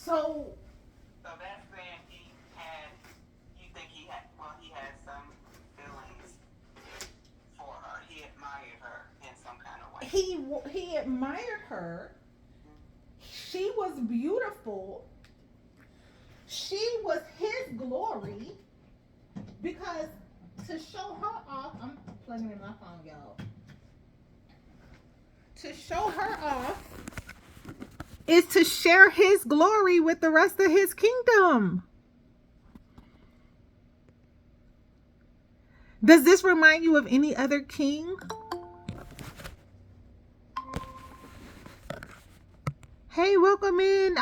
So So that's saying you think he had some feelings for her. He admired her in some kind of way. he admired her. She was beautiful. She was his glory because to show her off, I'm plugging in my phone, y'all. To show her off is to share his glory with the rest of his kingdom. Does this remind you of any other king? Hey, welcome in.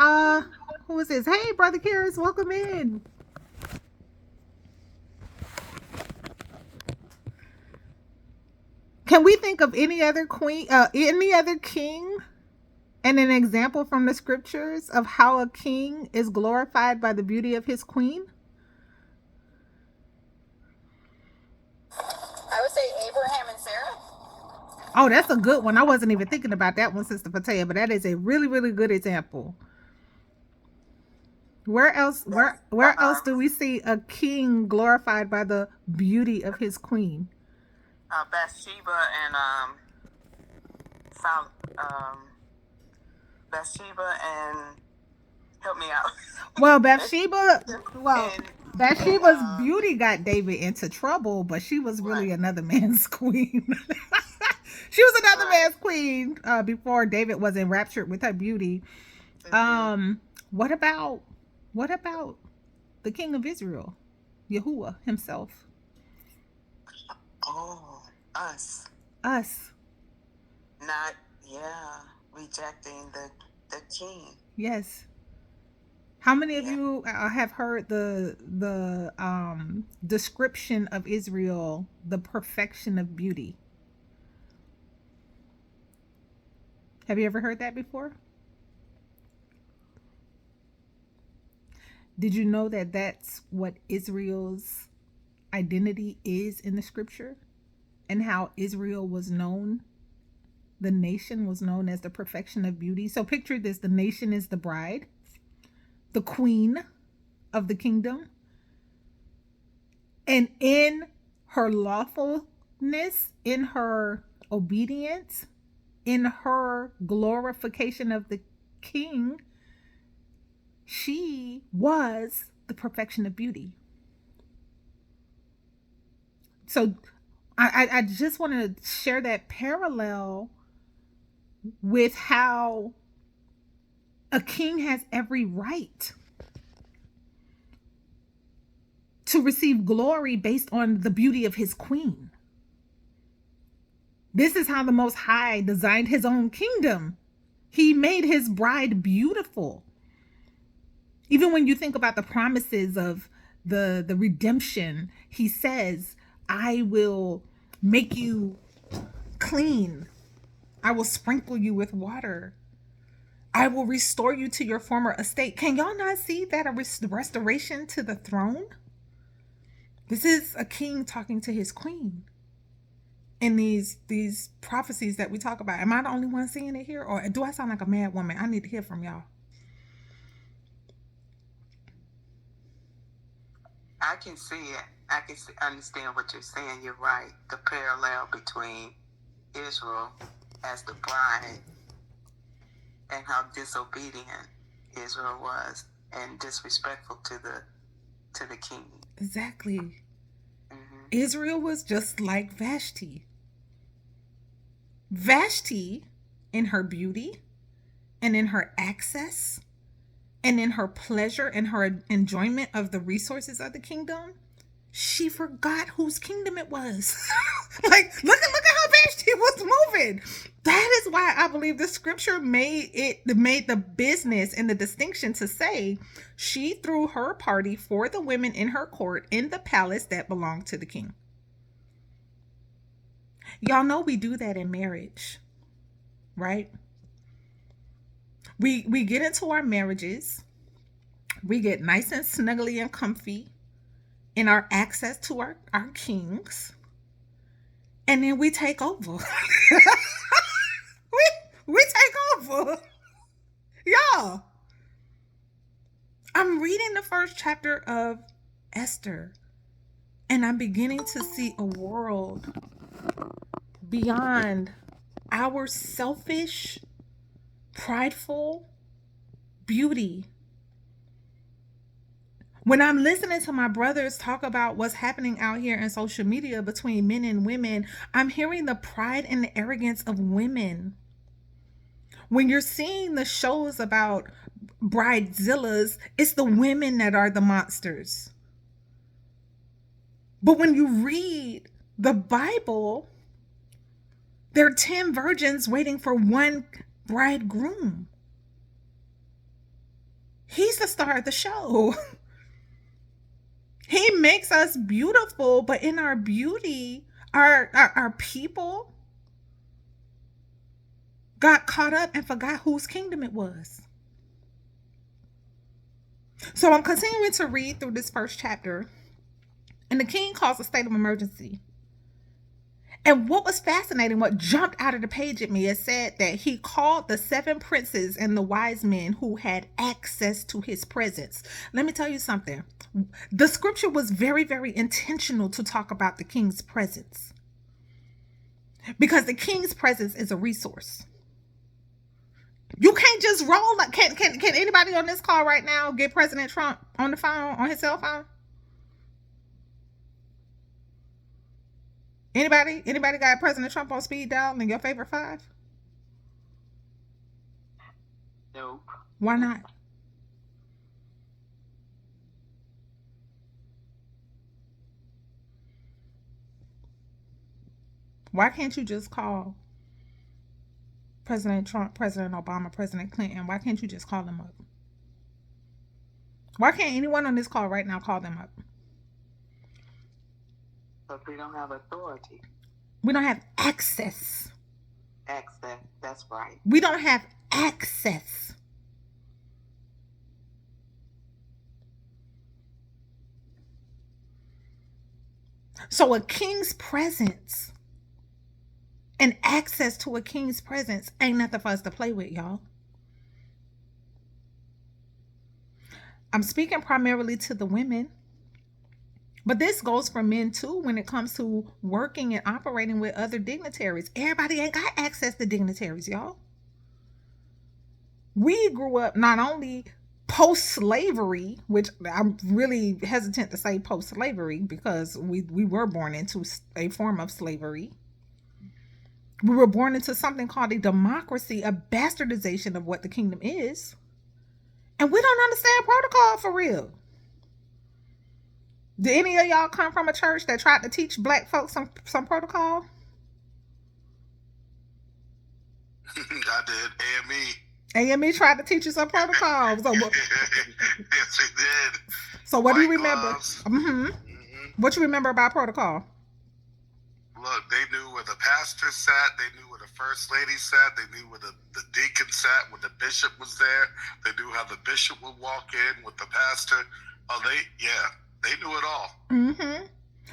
Who is this? Hey, Brother Karis, welcome in. Can we think of any other any other king, and an example from the scriptures of how a king is glorified by the beauty of his queen? I would say Abraham and Sarah. Oh, that's a good one. I wasn't even thinking about that one, Sister Patea, but that is a really, really good example. Where else? Where else do we see a king glorified by the beauty of his queen? Bathsheba and Sol- um, Bathsheba and help me out. Well, Bathsheba. Well, and Bathsheba's beauty got David into trouble, but she was really right, another man's queen. She was another right. man's queen before David was enraptured with her beauty. Mm-hmm. What about what about the king of Israel, Yahuwah himself? Oh, us. Us. Not yeah, rejecting the king. Yes. How many of Yeah. you have heard the description of Israel, the perfection of beauty? Have you ever heard that before? Did you know that that's what Israel's identity is in the scripture, and how Israel was known? The nation was known as the perfection of beauty. So picture this: the nation is the bride, the queen of the kingdom, and in her lawfulness, in her obedience, in her glorification of the king, she was the perfection of beauty. So I just want to share that parallel with how a king has every right to receive glory based on the beauty of his queen. This is how the Most High designed his own kingdom. He made his bride beautiful. Even when you think about the promises of the redemption, he says, I will make you clean. I will sprinkle you with water. I will restore you to your former estate. Can y'all not see that a restoration to the throne? This is a king talking to his queen in these prophecies that we talk about. Am I the only one seeing it here, or do I sound like a mad woman? I need to hear from y'all. I can see it. Understand what you're saying. You're right. The parallel between Israel as the bride and how disobedient Israel was and disrespectful to the king. Exactly. Mm-hmm. Israel was just like Vashti. Vashti, in her beauty and in her access and in her pleasure and her enjoyment of the resources of the kingdom, she forgot whose kingdom it was. Like, look at how fast she was moving. That is why I believe the scripture made the business and the distinction to say she threw her party for the women in her court in the palace that belonged to the king. Y'all know we do that in marriage, right? We get into our marriages, we get nice and snuggly and comfy in our access to our kings, and then we take over. we take over. Y'all. I'm reading the first chapter of Esther, and I'm beginning to see a world beyond our selfish, prideful beauty. When I'm listening to my brothers talk about what's happening out here in social media between men and women, I'm hearing the pride and the arrogance of women. When you're seeing the shows about bridezillas, it's the women that are the monsters. But when you read the Bible, there are 10 virgins waiting for one bridegroom. He's the star of the show. He makes us beautiful, but in our beauty, our people got caught up and forgot whose kingdom it was. So I'm continuing to read through this first chapter, and the king calls a state of emergency. And what was fascinating, what jumped out of the page at me, is said that he called the 7 princes and the wise men who had access to his presence. Let me tell you something. The scripture was very, very intentional to talk about the king's presence, because the king's presence is a resource. You can't just roll. Can anybody on this call right now get President Trump on the phone, on his cell phone? Anybody got President Trump on speed dial in your favorite 5? Nope. Why not? Why can't you just call President Trump, President Obama, President Clinton? Why can't you just call them up? Why can't anyone on this call right now call them up? But we don't have authority. We don't have access. Access, that's right. We don't have access. So a king's presence and access to a king's presence ain't nothing for us to play with, y'all. I'm speaking primarily to the women, but this goes for men too when it comes to working and operating with other dignitaries. Everybody ain't got access to dignitaries, y'all. We grew up not only post-slavery, which I'm really hesitant to say post-slavery because we were born into a form of slavery. We were born into something called a democracy, a bastardization of what the kingdom is. And we don't understand protocol for real. Did any of y'all come from a church that tried to teach black folks some protocol? I did. AME tried to teach you some protocol. So, Yes, they did. So what do you White remember? gloves. What you remember about protocol? Look, they knew where the pastor sat. They knew where the first lady sat. They knew where the deacon sat, when the bishop was there. They knew how the bishop would walk in with the pastor. Oh, they knew it all.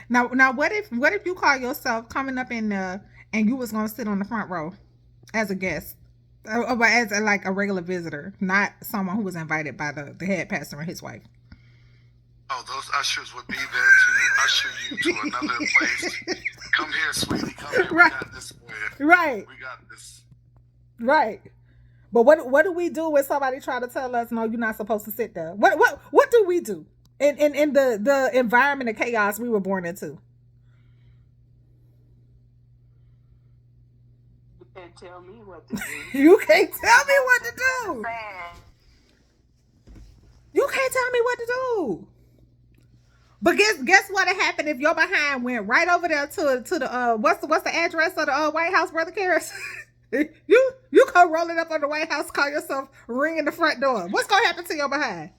Now, what if you call yourself coming up in and you was gonna sit on the front row as a guest, or as like a regular visitor, not someone who was invited by the head pastor and his wife? Oh, those ushers would be there to usher you to another place. Come here, sweetie. Come here. Right. We got this for you. Right. We got this. Right. But what do we do when somebody try to tell us, no, you're not supposed to sit there? What do we do in the environment of chaos we were born into? You can't tell me what to do. You can't tell me what to do. You can't tell me what to do. But guess what happened if your behind went right over there to the what's the address of the White House, Brother Karras? you come rolling up on the White House, call yourself ringing the front door. What's gonna happen to your behind?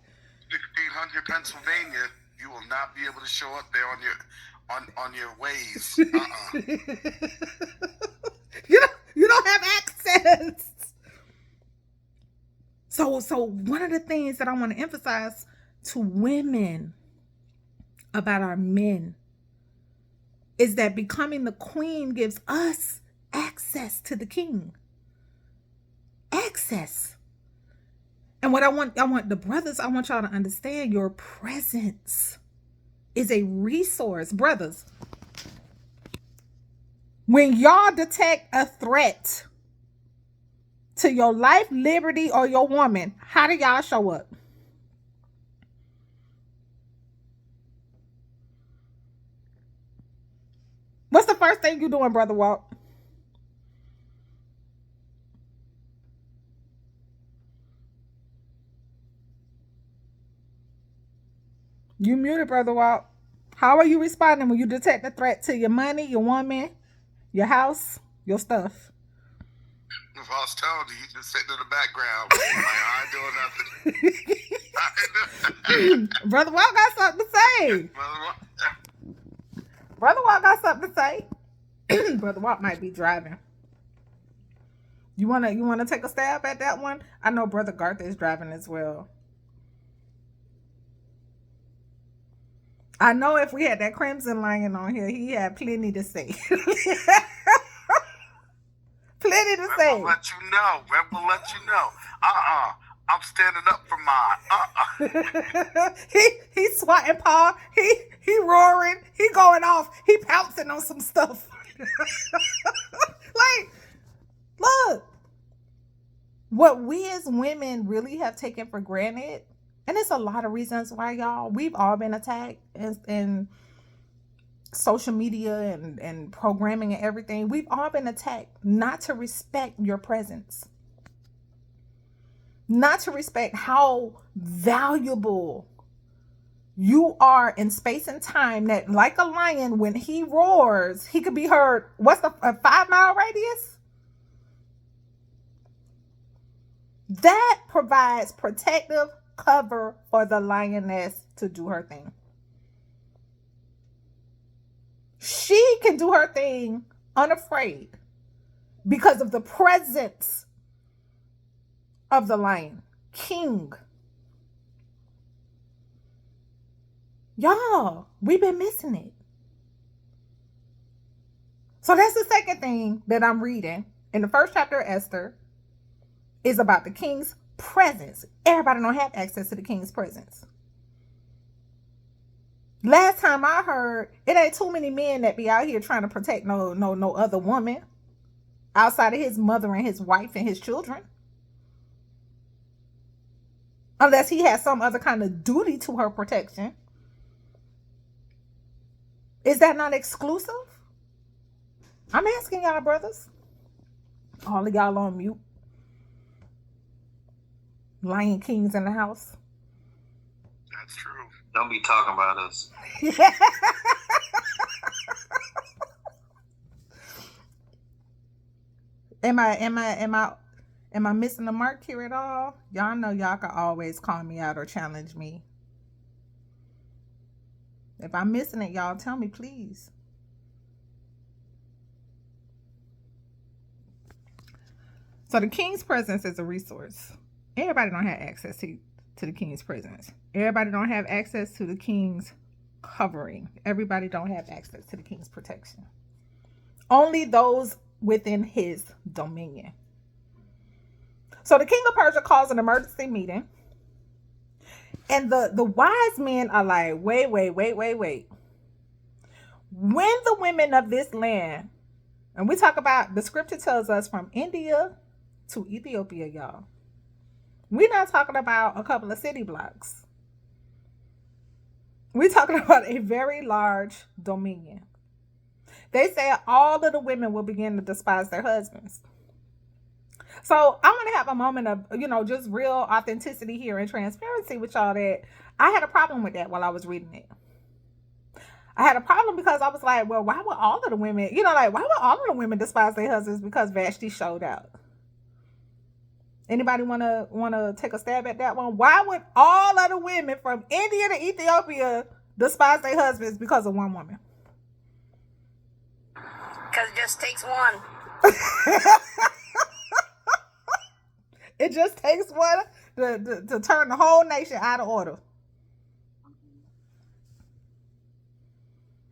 1600 Pennsylvania, you will not be able to show up there on your ways. You don't have access. So one of the things that I want to emphasize to women about our men is that becoming the queen gives us access to the king. Access. And what I want the brothers, I want y'all to understand your presence is a resource. Brothers, when y'all detect a threat to your life, liberty, or your woman, how do y'all show up? What's the first thing you doing, Brother Walt? You muted, Brother Walt. How are you responding when you detect a threat to your money, your woman, your house, your stuff? If I was telling you, you just sitting in the background, like, I ain't doing nothing. Brother Walt got something to say. Brother Walt got something to say. Brother Walt might be driving. You wanna take a stab at that one? I know Brother Garth is driving as well. I know if we had that Crimson Lion on here, he had plenty to say. Plenty to say. Rebel let you know. Rebel let you know. I'm standing up for mine. He swatting paw. He roaring. He going off. He pouncing on some stuff. Like, look, what we as women really have taken for granted, and it's a lot of reasons why, y'all. We've all been attacked in social media and programming and everything. We've all been attacked not to respect your presence, not to respect how valuable you are in space and time, that like a lion, when he roars, he could be heard. What's a 5-mile radius? That provides protective cover for the lioness to do her thing. She can do her thing unafraid because of the presence of the lion, king. Y'all, we've been missing it. So that's the second thing that I'm reading in the first chapter of Esther, is about the king's presence. Everybody don't have access to the king's presence. Last time I heard, it ain't too many men that be out here trying to protect no other woman outside of his mother and his wife and his children. Unless he has some other kind of duty to her protection. Is that not exclusive? I'm asking y'all, brothers. All of y'all on mute. Lion Kings in the house. That's true. Don't be talking about us. Am I missing the mark here at all? Y'all know y'all can always call me out or challenge me. If I'm missing it, y'all tell me, please. So the king's presence is a resource. Everybody don't have access to the king's presence. Everybody don't have access to the king's covering. Everybody don't have access to the king's protection. Only those within his dominion. So the king of Persia calls an emergency meeting. And the wise men are like, wait. When the women of this land, and we talk about, the scripture tells us from India to Ethiopia, y'all. We're not talking about a couple of city blocks. We're talking about a very large dominion. They say all of the women will begin to despise their husbands. So I want to have a moment of, just real authenticity here and transparency with y'all, that I had a problem with that while I was reading it. I had a problem because I was like, well, why would all of the women, why would all of the women despise their husbands because Vashti showed out? Anybody wanna take a stab at that one? Why would all of the women from India to Ethiopia despise their husbands because of one woman? Because it just takes one. It just takes one to turn the whole nation out of order.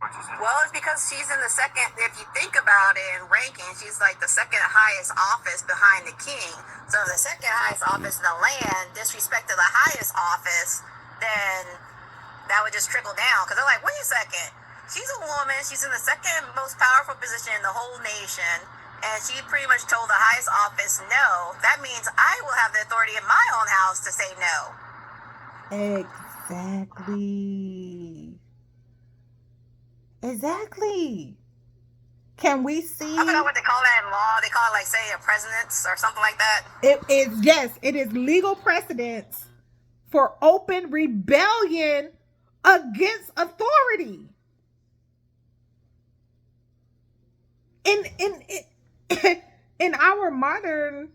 Well, it's because she's in the second, if you think about it in ranking, she's like the second highest office behind the king. So if the second highest office in the land disrespected the highest office, then that would just trickle down. Because they're like, wait a second, she's a woman, she's in the second most powerful position in the whole nation, and she pretty much told the highest office no. That means I will have the authority in my own house to say no. Exactly. Can we see? I forgot what they call that in law. They call it, like, say, a precedence or something like that. It is legal precedence for open rebellion against authority. In our modern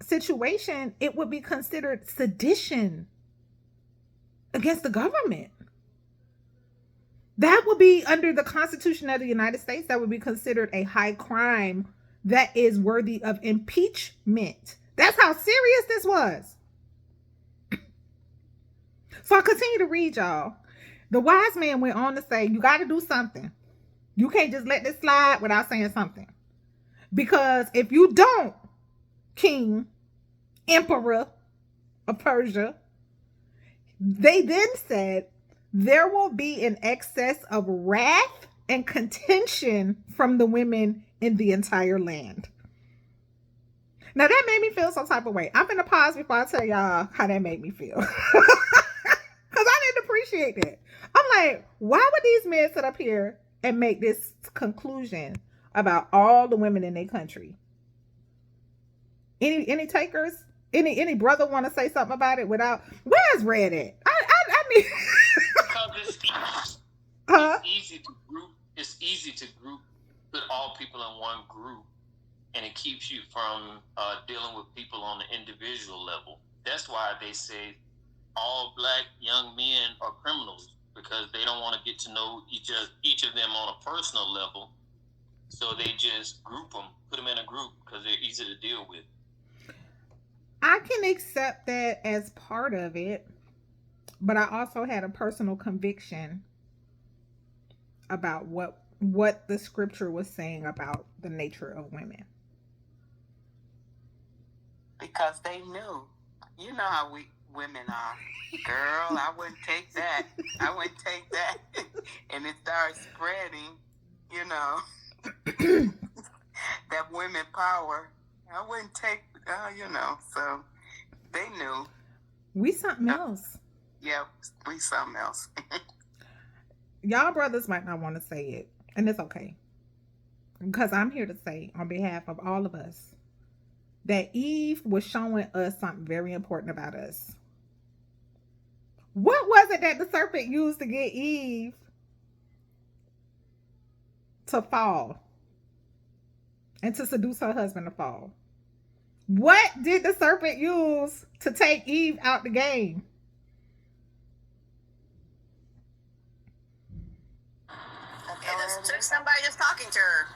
situation, it would be considered sedition against the government. That would be, under the Constitution of the United States, that would be considered a high crime that is worthy of impeachment. That's how serious this was. So I continue to read, y'all. The wise man went on to say, you got to do something. You can't just let this slide without saying something. Because if you don't, king, emperor of Persia, they then said, there will be an excess of wrath and contention from the women in the entire land. Now that made me feel some type of way. I'm going to pause before I tell y'all how that made me feel. Because I didn't appreciate that. I'm like, why would these men sit up here and make this conclusion about all the women in their country? Any takers? Any brother want to say something about it without? Where's Red at? I mean, because it's easy to group. It's easy to put all people in one group, and it keeps you from dealing with people on the individual level. That's why they say all black young men are criminals, because they don't want to get to know each of them on a personal level. So they just group them, put them in a group, because they're easy to deal with. I can accept that as part of it, but I also had a personal conviction about what the scripture was saying about the nature of women. Because they knew. You know how we women are. Girl, I wouldn't take that. I wouldn't take that. And it starts spreading, you know, that women power. I wouldn't take, so they knew. We something else. Yeah, we something else. Y'all brothers might not want to say it, and it's okay. Because I'm here to say, on behalf of all of us, that Eve was showing us something very important about us. What was it that the serpent used to get Eve to fall and to seduce her husband to fall? What did the serpent use to take Eve out the game? It just took somebody just talking to her.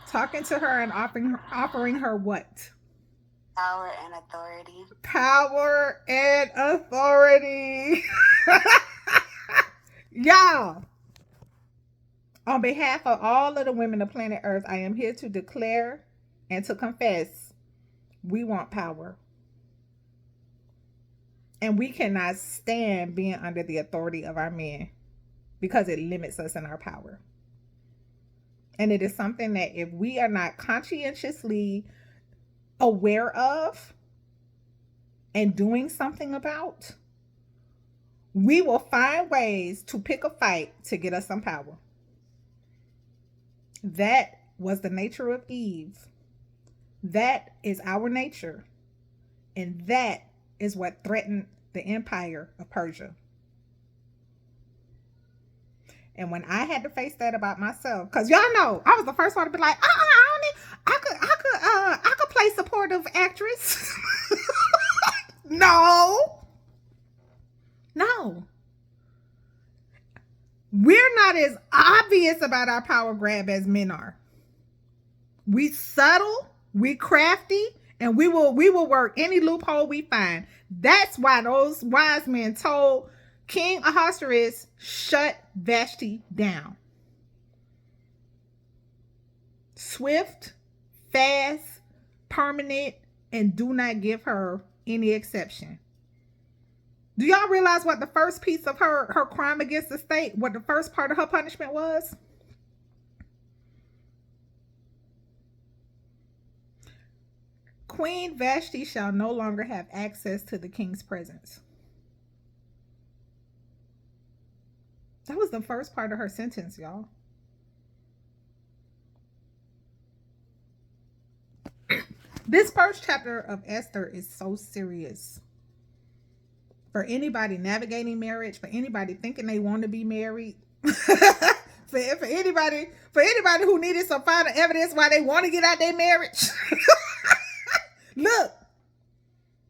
Talking to her and offering her what? Power and authority. Power and authority. Y'all, on behalf of all of the women of planet Earth, I am here to declare and to confess we want power. And we cannot stand being under the authority of our men, because it limits us in our power. And it is something that if we are not conscientiously aware of and doing something about, we will find ways to pick a fight to get us some power. That was the nature of Eve. That is our nature. And that is what threatened the empire of Persia. And when I had to face that about myself, because y'all know I was the first one to be like, I could play supportive actress. No. We're not as obvious about our power grab as men are. We subtle, we crafty, and we will work any loophole we find. That's why those wise men told King Ahasuerus, shut Vashti down. swift, fast, permanent, and do not give her any exception. Do y'all realize what the first piece of her crime against the state, what the first part of her punishment was? Queen Vashti shall no longer have access to the king's presence. That was the first part of her sentence, y'all. This first chapter of Esther is so serious. For anybody navigating marriage, for anybody thinking they want to be married, for anybody who needed some final evidence why they want to get out their marriage. Look,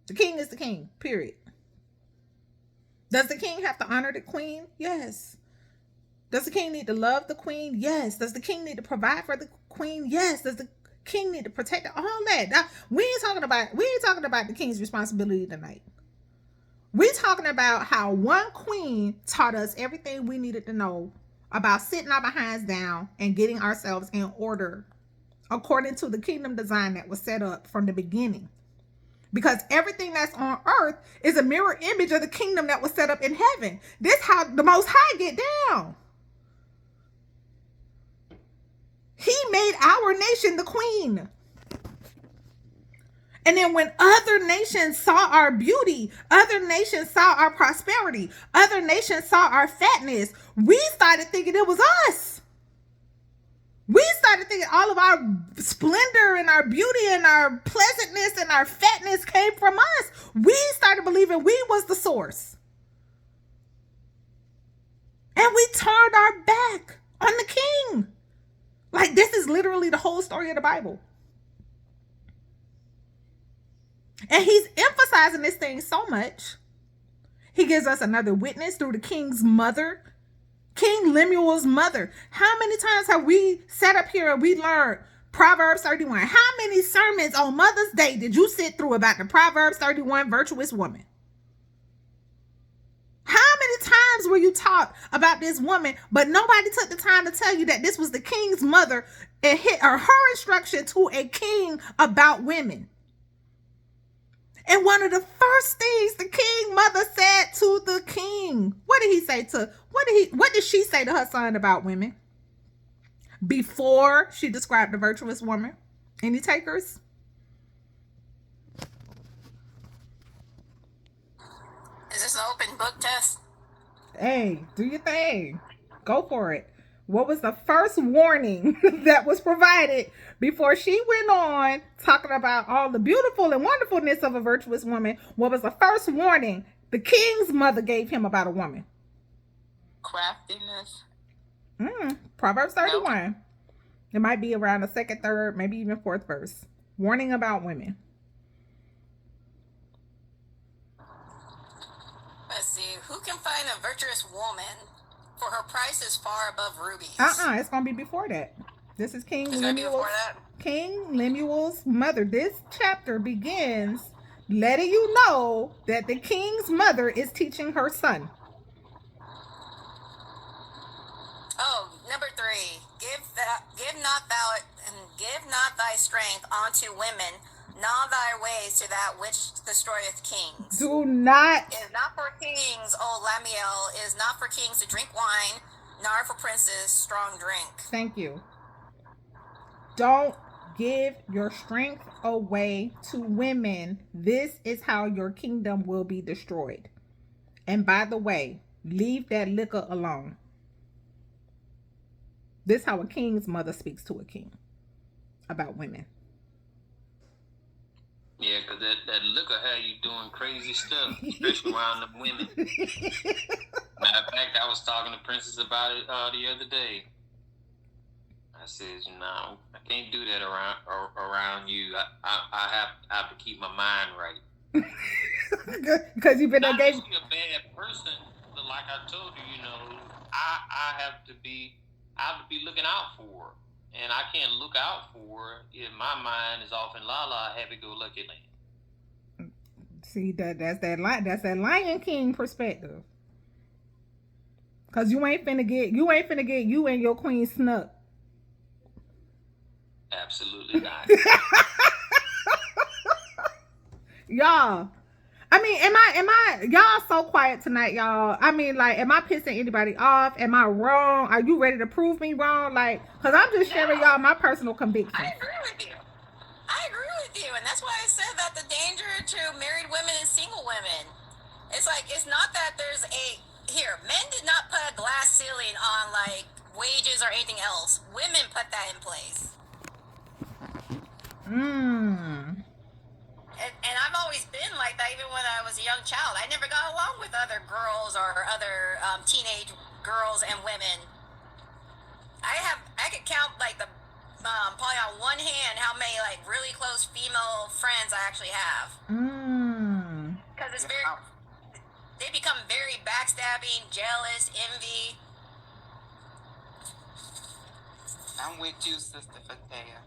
the king is the king, period. Does the king have to honor the queen? Yes. Does the king need to love the queen? Yes. Does the king need to provide for the queen? Yes. Does the king need to protect her? All that. Now, we ain't talking about the king's responsibility tonight. We're talking about how one queen taught us everything we needed to know about sitting our behinds down and getting ourselves in order according to the kingdom design that was set up from the beginning. Because everything that's on earth is a mirror image of the kingdom that was set up in heaven. This is how the Most High get down. He made our nation the queen. And then when other nations saw our beauty, other nations saw our prosperity, other nations saw our fatness, we started thinking it was us. We started thinking all of our splendor and our beauty and our pleasantness and our fatness came from us. We started believing we was the source. And we turned our back on the king. Like, this is literally the whole story of the Bible. And he's emphasizing this thing so much. He gives us another witness through the king's mother, King Lemuel's mother. How many times have we sat up here and we learned Proverbs 31? How many sermons on Mother's Day did you sit through about the Proverbs 31 virtuous woman? How many times were you taught about this woman, but nobody took the time to tell you that this was the king's mother and her instruction to a king about women? And one of the first things the king mother said to the king, what did she say to her son about women? Before she described the virtuous woman. Any takers? Is this an open book test? Hey, do your thing. Go for it. What was the first warning that was provided before she went on talking about all the beautiful and wonderfulness of a virtuous woman? What was the first warning the king's mother gave him about a woman? Craftiness. Proverbs 31. It might be around the second, third, maybe even fourth verse. Warning about women. Let's see. Who can find a virtuous woman? For her price is far above rubies. It's going to be before that. This is King Lemuel's mother. This chapter begins letting you know that the king's mother is teaching her son. Oh, number 3. Give not thy strength unto women, nor thy ways to that which destroyeth kings. Do not. It is not for kings, O Lamiel. It is not for kings to drink wine, nor for princes strong drink. Thank you. Don't give your strength away to women. This is how your kingdom will be destroyed. And by the way, leave that liquor alone. This is how a king's mother speaks to a king about women. Yeah, because that liquor had you doing crazy stuff, especially around the women. Matter of fact, I was talking to Princess about it the other day. I said, no, I can't do that around you. I have to keep my mind right. Because you've been not that you're a bad person, but like I told you, I have to be looking out for her. And I can't look out for her if my mind is off in la-la, happy-go-lucky land. See, that's that Lion King perspective. Cause you ain't finna get you and your queen snuck. Absolutely not. Y'all. I mean, am I, y'all so quiet tonight, y'all. I mean, like, am I pissing anybody off? Am I wrong? Are you ready to prove me wrong? Like, because I'm just sharing y'all my personal convictions. I agree with you. I agree with you. And that's why I said that the danger to married women and single women. It's like, it's not that there's men did not put a glass ceiling on, like, wages or anything else. Women put that in place. And I've always been like that, even when I was a young child. I never got along with other girls or other teenage girls and women. I could count like probably on one hand how many like really close female friends I actually have. Because it's they become very backstabbing, jealous, envy. I'm with you, Sister Fatea.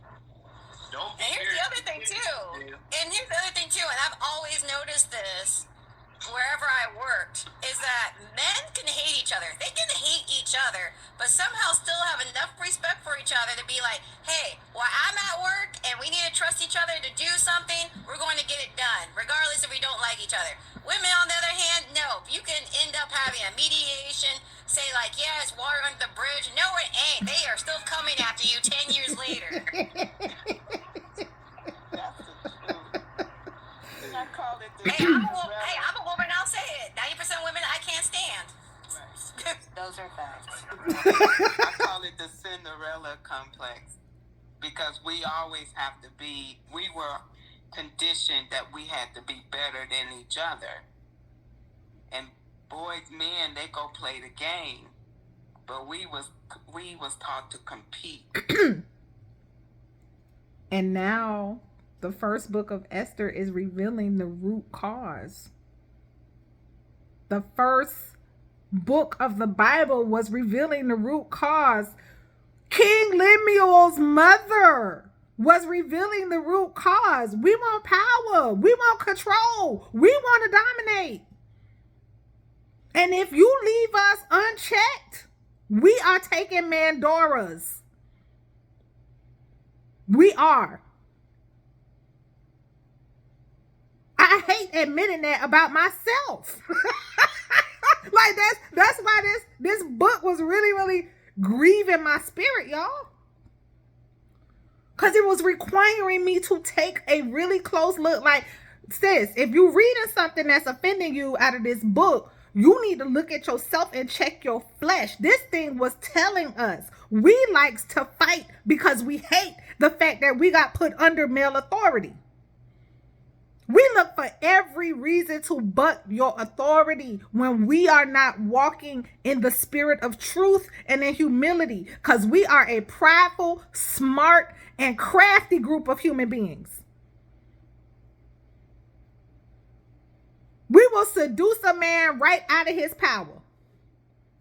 And here's the other thing too. And I've always noticed this wherever I worked, is that men can hate each other. They can hate each other, but somehow still have enough respect for each other to be like, hey, well, I'm at work and we need to trust each other to do something. We're going to get it done, regardless if we don't like each other. Women, on the other hand, no. You can end up having a mediation, say like, yeah, it's water under the bridge. No, it ain't. They are still coming after you 10 years later. That's the truth. I call it the Hey, I'm a woman, I'll say it. 90% of women I can't stand. Right. Those are facts. I call it the Cinderella complex, because we always have to be, we were conditioned that we had to be better than each other. And boys, men, they go play the game. But we was taught to compete. And now the first book of Esther is revealing the root cause. The first book of the Bible was revealing the root cause. King Lemuel's mother was revealing the root cause. We want power. We want control. We want to dominate. And if you leave us unchecked, we are taking Mandoras. We are. I hate admitting that about myself. Like that's why this book was really grieving my spirit, y'all. Because it was requiring me to take a really close look. Like, sis, if you're reading something that's offending you out of this book, you need to look at yourself and check your flesh. This thing was telling us we likes to fight because we hate the fact that we got put under male authority. We look for every reason to buck your authority when we are not walking in the spirit of truth and in humility, because we are a prideful, smart, and crafty group of human beings. We will seduce a man right out of his power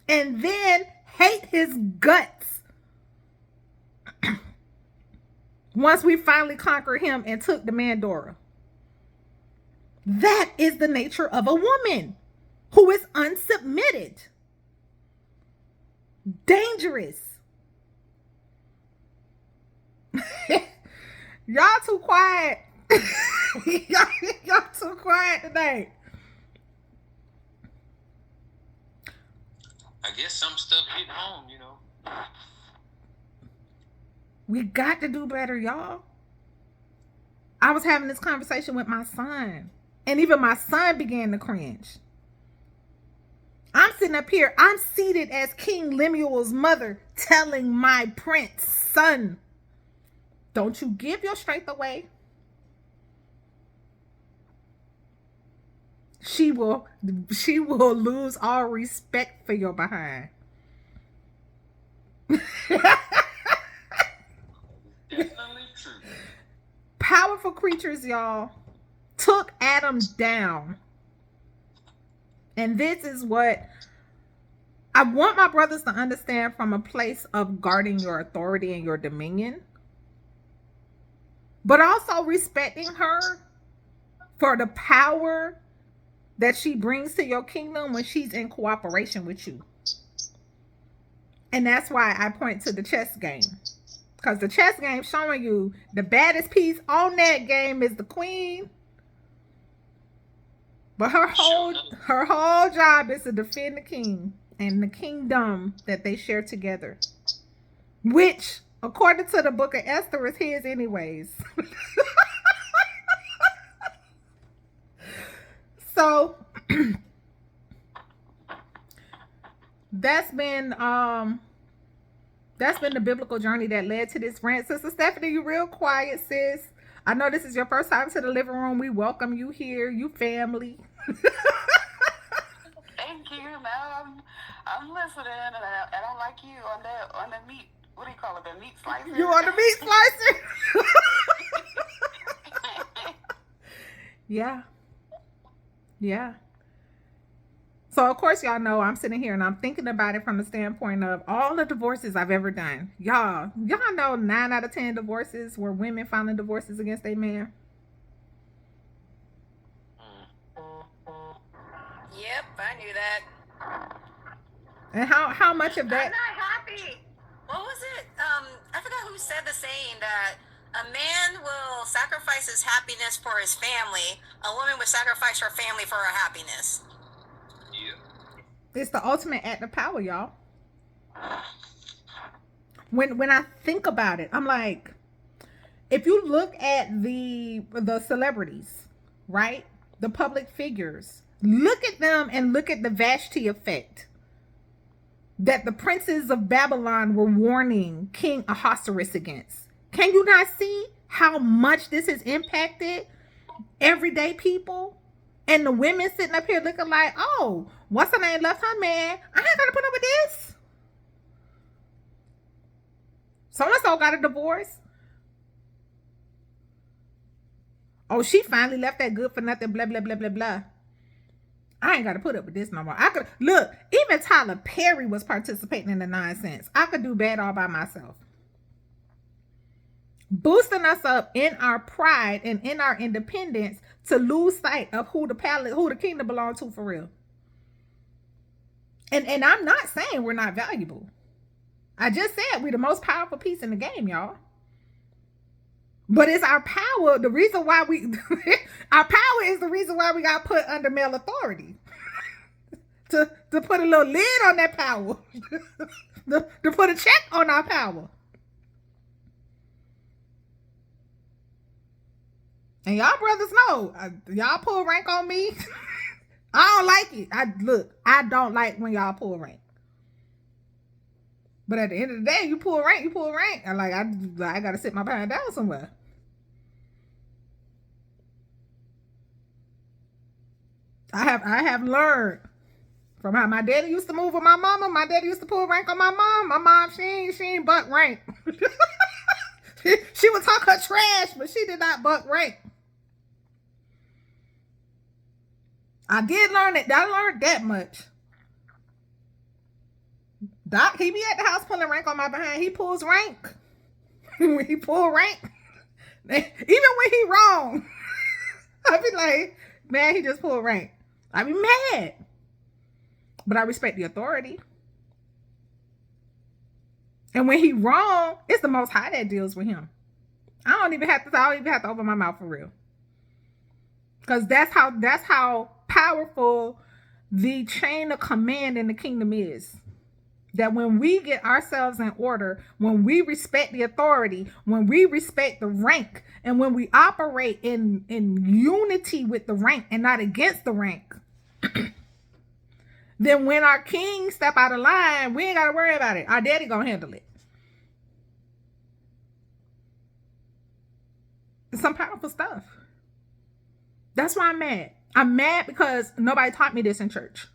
and then hate his guts once we finally conquer him and took the Mandora. That is the nature of a woman who is unsubmitted. Dangerous. Y'all too quiet. y'all too quiet today. I guess some stuff hit home, you know. We got to do better, y'all. I was having this conversation with my son, and even my son began to cringe. I'm sitting up here. I'm seated as King Lemuel's mother, telling my prince son, don't you give your strength away. She will lose all respect for your behind. Definitely true. Powerful creatures, y'all, took Adam down. And this is what I want my brothers to understand from a place of guarding your authority and your dominion, but also respecting her for the power that she brings to your kingdom when she's in cooperation with you. And that's why I point to the chess game. Because the chess game showing you the baddest piece on that game is the queen. But her whole job is to defend the king and the kingdom that they share together. Which, according to the book of Esther, is his anyways. So that's been the biblical journey that led to this rant. Sister Stephanie, you real quiet, sis. I know this is your first time to the living room. We welcome you here, you family. Thank you. Now I'm listening, and I like you on the meat. What do you call it? The meat slicer. You on the meat slicer? Yeah. So, of course, y'all know I'm sitting here and I'm thinking about it from the standpoint of all the divorces I've ever done. Y'all know 9 out of 10 divorces were women filing divorces against their man. Yep, I knew that. And how much of that? I'm not happy. What was it? I forgot who said the saying that a man will sacrifice his happiness for his family. A woman would sacrifice her family for her happiness. It's the ultimate act of power, y'all. When I think about it, I'm like, if you look at the celebrities, right? The public figures, look at them and look at the Vashti effect that the princes of Babylon were warning King Ahasuerus against. Can you not see how much this has impacted everyday people? And the women sitting up here looking like, oh, what's her name left her man? I ain't gonna put up with this. So-and-so got a divorce. Oh, she finally left that good for nothing, blah, blah, blah, blah, blah. I ain't got to put up with this no more. I could, look, even Tyler Perry was participating in the nonsense. I could do bad all by myself. Boosting us up in our pride and in our independence to lose sight of who the kingdom belongs to for real. And I'm not saying we're not valuable. I just said we're the most powerful piece in the game, y'all. But it's our power. The reason why our power is the reason why we got put under male authority. to put a little lid on that power. to put a check on our power. And y'all brothers know, y'all pull rank on me. I don't like it. I don't like when y'all pull rank. But at the end of the day, you pull rank. I gotta sit my behind down somewhere. I have learned from how my daddy used to move with my mama. My daddy used to pull rank on my mom. My mom, she ain't buck rank. She would talk her trash, but she did not buck rank. I did learn it. I learned that much. Doc, he be at the house pulling rank on my behind. He pulls rank. When he pull rank, even when he wrong, I be like, man, he just pulled rank. I be mad. But I respect the authority. And when he wrong, it's the Most High that deals with him. I don't even have to open my mouth for real. Because that's how powerful the chain of command in the kingdom is. That when we get ourselves in order, when we respect the authority, when we respect the rank, and when we operate in unity with the rank and not against the rank, then when our king step out of line, we ain't got to worry about it. Our daddy gonna handle it. It's some powerful stuff. That's why I'm mad. I'm mad because nobody taught me this in church.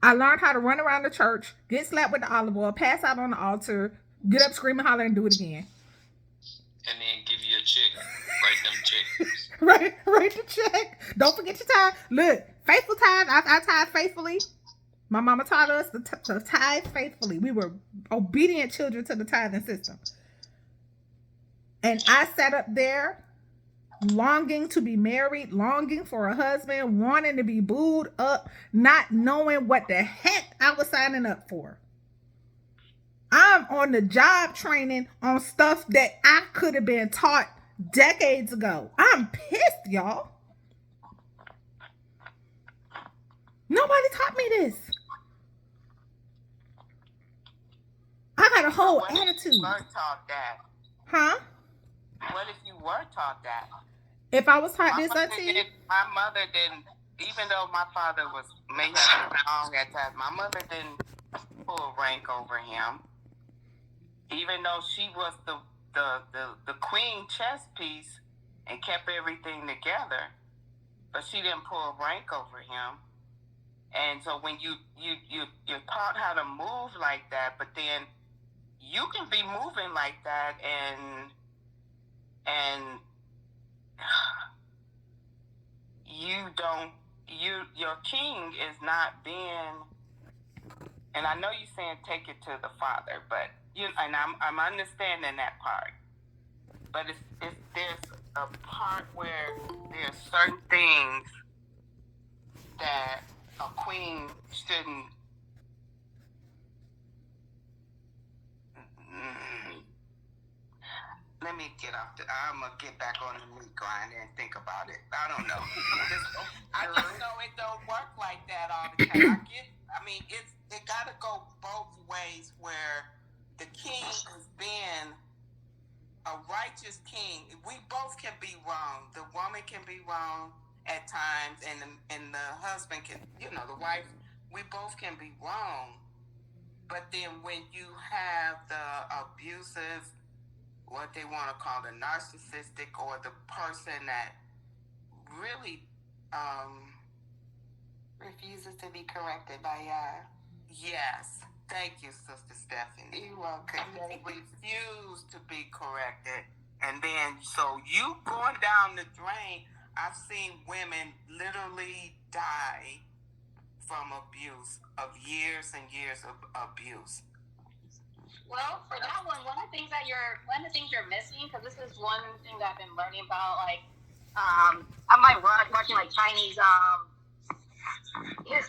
I learned how to run around the church, get slapped with the olive oil, pass out on the altar, get up, scream and holler, and do it again. And then give you a check. Write them checks. Write the check. Don't forget your tithe. Look, faithful tithe. I tithe faithfully. My mama taught us to tithe faithfully. We were obedient children to the tithing system. And I sat up there longing to be married, longing for a husband, wanting to be booed up, not knowing what the heck I was signing up for. I'm on the job training on stuff that I could have been taught decades ago. I'm pissed, y'all. Nobody taught me this. I got a whole attitude. If you were taught that? Huh? What if you were taught that? If I was taught this, Auntie? My mother didn't, even though my father may have been wrong at times, my mother didn't pull rank over him. Even though she was the queen chess piece and kept everything together, but she didn't pull rank over him. And so when you're taught how to move like that, but then you can be moving like that and your king is not being, and I know you're saying take it to the father, but and I'm understanding that part, but there's a part where there's certain things that a queen shouldn't. Let me get off I'm gonna get back on the meat grinder and think about it. I don't know. I just know it don't work like that all the time. It gotta go both ways, where the king is being a righteous king. We both can be wrong. The woman can be wrong at times, and the husband can, the wife. We both can be wrong. But then when you have the abusive, what they want to call the narcissistic, or the person that really refuses to be corrected by yes. Thank you, Sister Stephanie. You're welcome. They refuse to be corrected. And then, so you going down the drain, I've seen women literally die from abuse, of years and years of abuse. Well, for that one of the things you're missing, because this is one thing that I've been learning about, I'm watching Chinese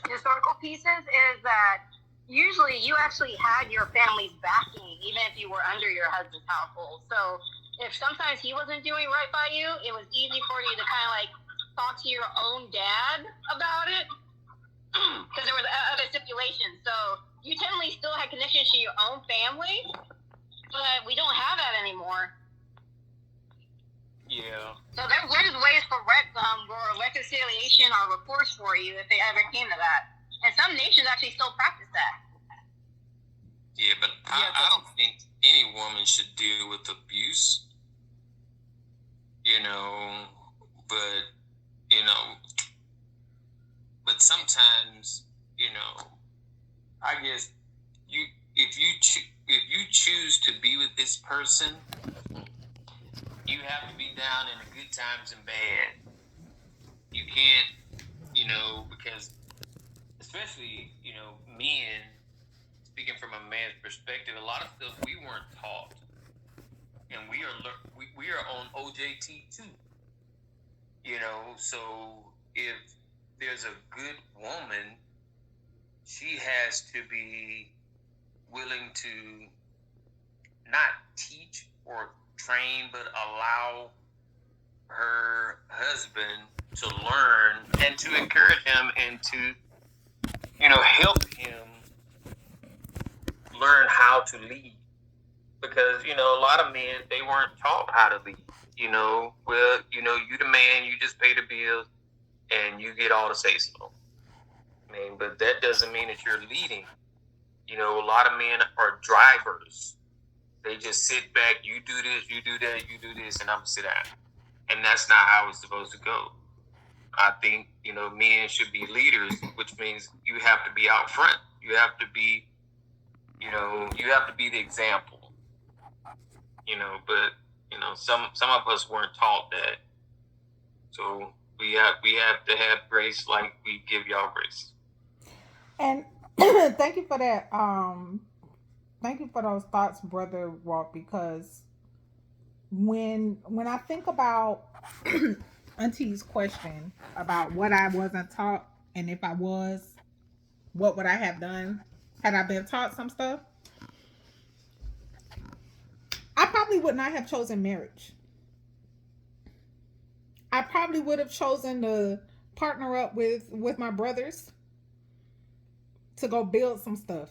historical pieces, is that usually you actually had your family's backing, even if you were under your husband's household. So if sometimes he wasn't doing right by you, it was easy for you to kind of talk to your own dad about it, because there was other stipulations. So you technically still had connections to your own family, but we don't have that anymore. Yeah. So there's ways for reconciliation or recourse for you if they ever came to that. And some nations actually still practice that. Yeah, but I don't think any woman should deal with abuse. But sometimes, I guess if you choose to be with this person, you have to be down in the good times and bad. You can't, because especially, men, speaking from a man's perspective, a lot of stuff we weren't taught, and we are on OJT too. So if there's a good woman, she has to be willing to not teach or train, but allow her husband to learn and to encourage him and to, help him learn how to lead. Because, a lot of men, they weren't taught how to lead. You the man, you just pay the bills and you get all the say-so. But that doesn't mean that you're leading. A lot of men are drivers. They just sit back, you do this, you do that, you do this, and I'm sit down. And that's not how it's supposed to go. I think, men should be leaders, which means you have to be out front. You have to be, you have to be the example. But some of us weren't taught that. So we have to have grace like we give y'all grace. And thank you for that. Thank you for those thoughts, Brother Walt, because when I think about Auntie's question about what I wasn't taught, and if I was, what would I have done had I been taught some stuff? probably would not have chosen marriage. I probably would have chosen to partner up with my brothers to go build some stuff.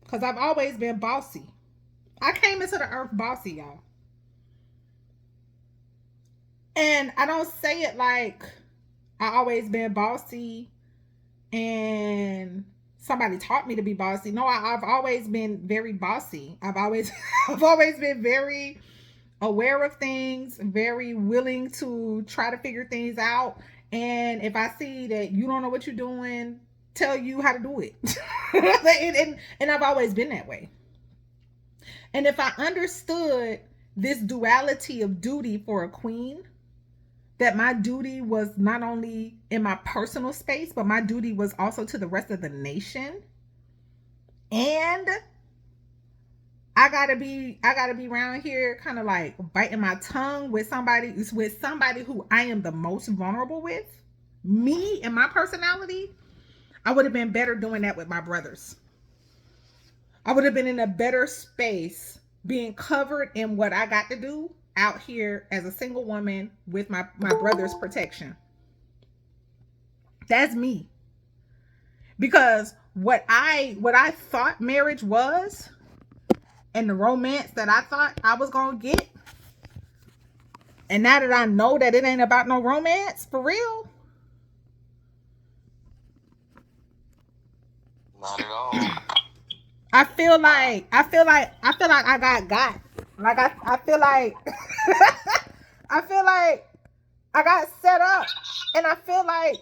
Because I've always been bossy. I came into the earth bossy, y'all. And I don't say it like I always been bossy and somebody taught me to be bossy. No, I've always been very bossy. I've always been very aware of things, very willing to try to figure things out. And if I see that you don't know what you're doing, tell you how to do it. and I've always been that way. And if I understood this duality of duty for a queen, that my duty was not only in my personal space, but my duty was also to the rest of the nation. And I gotta be around here kind of like biting my tongue with somebody who I am the most vulnerable with, me and my personality. I would have been better doing that with my brothers. I would have been in a better space being covered in what I got to do out here as a single woman with my brother's protection. That's me. Because what I thought marriage was and the romance that I thought I was going to get, and now that I know that it ain't about no romance for real. Not at all. I feel like I got. Like I feel like I feel like I got set up, and I feel like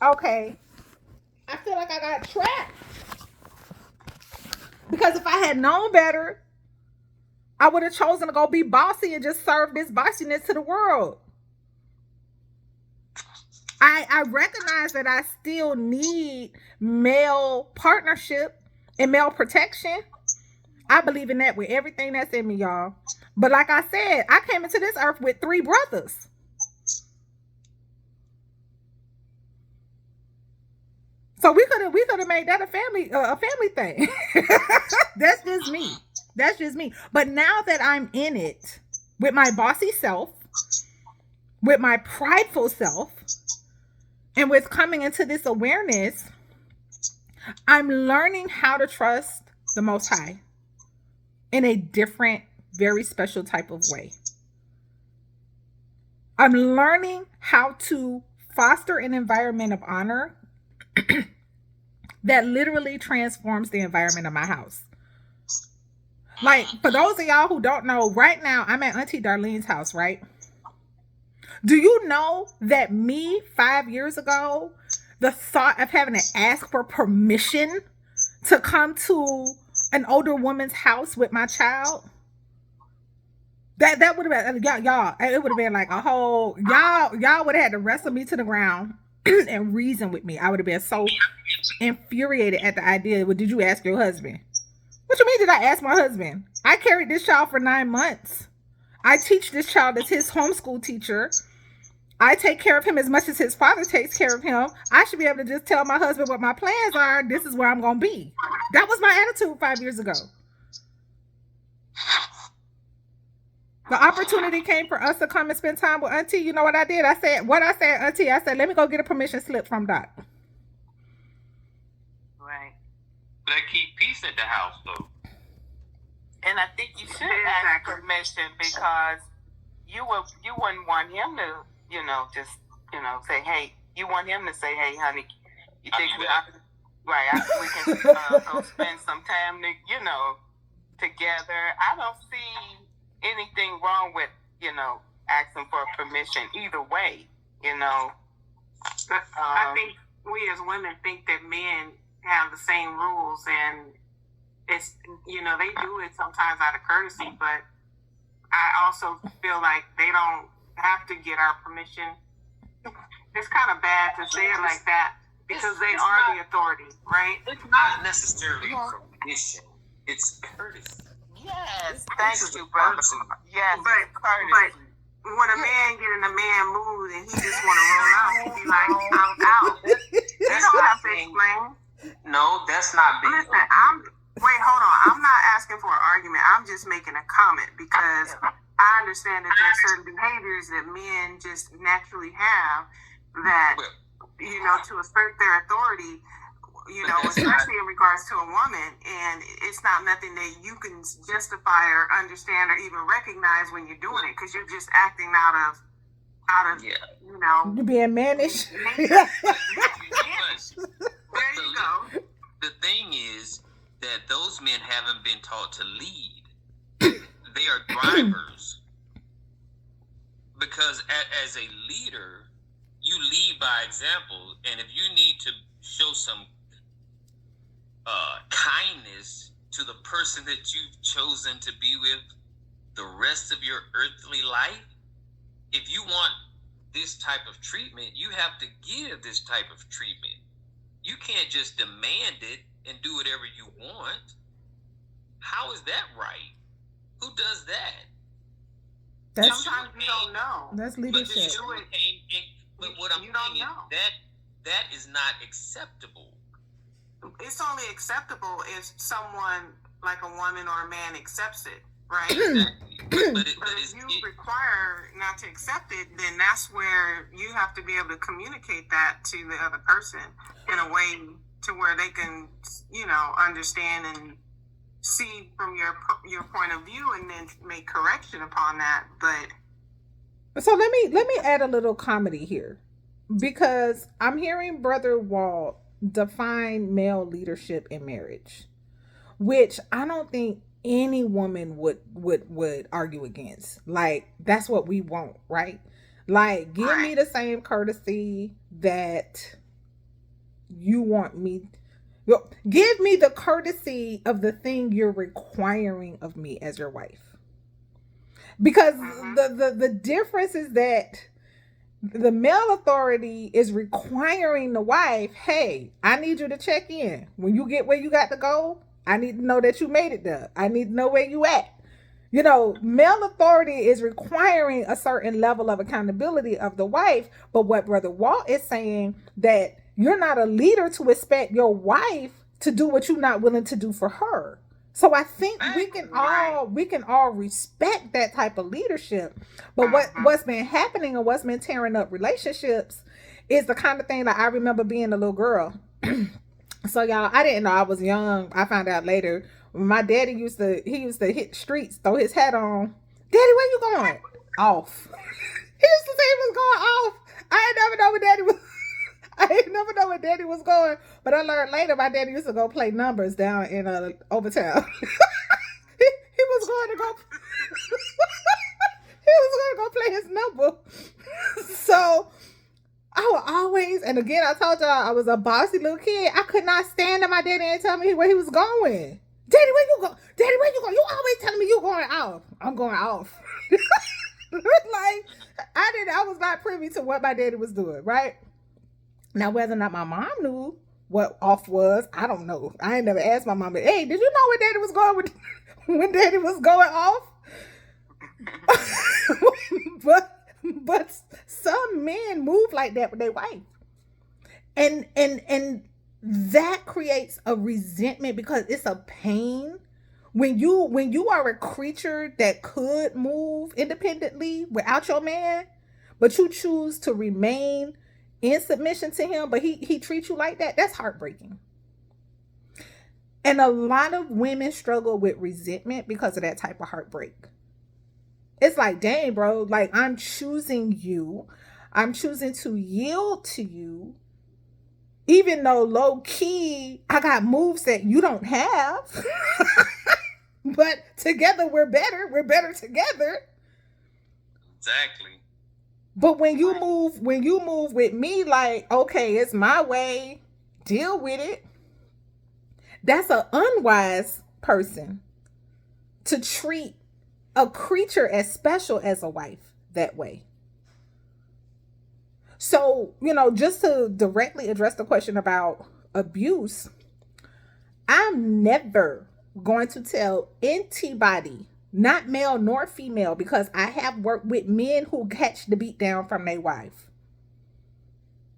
okay. I feel like I got trapped. Because if I had known better, I would have chosen to go be bossy and just serve this bossiness to the world. I recognize that I still need male partnership and male protection. I believe in that with everything that's in me, y'all. But like I said, I came into this earth with 3 brothers. So we could have made that a family thing. That's just me. That's just me. But now that I'm in it with my bossy self, with my prideful self, and with coming into this awareness, I'm learning how to trust the Most High in a different, very special type of way. I'm learning how to foster an environment of honor that literally transforms the environment of my house. Like, for those of y'all who don't know, right now I'm at Auntie Darlene's house, right? Do you know that me 5 years ago, the thought of having to ask for permission to come to an older woman's house with my child, that would have been y'all, it would have been like a whole y'all would have had to wrestle me to the ground and reason with me. I would have been so infuriated at the idea. Well, did you ask your husband? What you mean did I ask my husband? I carried this child for 9 months. I teach this child as his homeschool teacher. I take care of him as much as his father takes care of him. I should be able to just tell my husband what my plans are. This is where I'm going to be. That was my attitude 5 years ago. The opportunity came for us to come and spend time with Auntie. You know what I did? I said, Auntie? I said, let me go get a permission slip from Doc. Right. That keep peace at the house, though. And I think you should ask permission because you wouldn't want him to, just, say, hey, you want him to say, hey, honey, you think we can go spend some time, together. I don't see anything wrong with, asking for permission either way, But I think we as women think that men have the same rules, and it's, they do it sometimes out of courtesy, but I also feel like they don't have to get our permission. It's kind of bad to say it like that because they are the authority, right? It's not necessarily permission. It's courtesy. Yes, thank you, brother. Yes, But courtesy. when a man get in a man mood and he just want to roll out, he be like, I'm out. You don't have to explain. No, that's not being. Listen, hold on. I'm not asking for an argument. I'm just making a comment because I understand that there are certain behaviors that men just naturally have that, you know, to assert their authority, you know, especially in regards to a woman, and it's not nothing that you can justify or understand or even recognize when you're doing it because you're just acting out of you know, you're being mannish. There you go. The thing is that those men haven't been taught to lead. They are drivers. Because as a leader, you lead by example. And if you need to show some kindness to the person that you've chosen to be with the rest of your earthly life, if you want this type of treatment, you have to give this type of treatment. You can't just demand it and do whatever you want. How is that right? Who does that? Sometimes you don't know. That's leadership. But what I'm saying is that is not acceptable. It's only acceptable if someone like a woman or a man accepts it, right? Exactly. But if you require not to accept it, then that's where you have to be able to communicate that to the other person in a way to where they can, you know, understand and see from your point of view and then make correction upon that. But so let me add a little comedy here, because I'm hearing Brother Walt define male leadership in marriage, which I don't think any woman would argue against. Like, that's what we want, right? Like, give me the same courtesy that you want me. Give me the courtesy of the thing you're requiring of me as your wife. Because the difference is that the male authority is requiring the wife, hey, I need you to check in. When you get where you got to go, I need to know that you made it there. I need to know where you at. You know, male authority is requiring a certain level of accountability of the wife. But what Brother Walt is saying, that you're not a leader to expect your wife to do what you're not willing to do for her. So I think we can all respect that type of leadership. But what's been happening and what's been tearing up relationships is the kind of thing that I remember being a little girl. So y'all, I didn't know, I was young. I found out later. My daddy used to hit the streets, throw his hat on. Daddy, where you going? Off. He used to say he was going off. I ain't never know where daddy was going. But I learned later my daddy used to go play numbers down in Overtown. he was going to go play his number. So I would always, and again, I told y'all I was a bossy little kid. I could not stand that my daddy didn't tell me where he was going. Daddy, where you go? Daddy, where you going? You always telling me you going off. I'm going off. Like, I was not privy to what my daddy was doing, right? Now, whether or not my mom knew what off was, I don't know. I ain't never asked my mom, but hey, did you know where daddy was going when daddy was going off? But some men move like that with their wife. And that creates a resentment because it's a pain. When you are a creature that could move independently without your man, but you choose to remain in submission to him, but he treats you like that, that's heartbreaking. And a lot of women struggle with resentment because of that type of heartbreak. It's like, dang, bro, like, I'm choosing you. I'm choosing to yield to you, even though low key, I got moves that you don't have. But together we're better. We're better together. Exactly. But when you move with me, like, okay, it's my way, deal with it. That's an unwise person to treat a creature as special as a wife that way. So, you know, just to directly address the question about abuse, I'm never going to tell anybody, not male nor female, because I have worked with men who catch the beat down from their wife.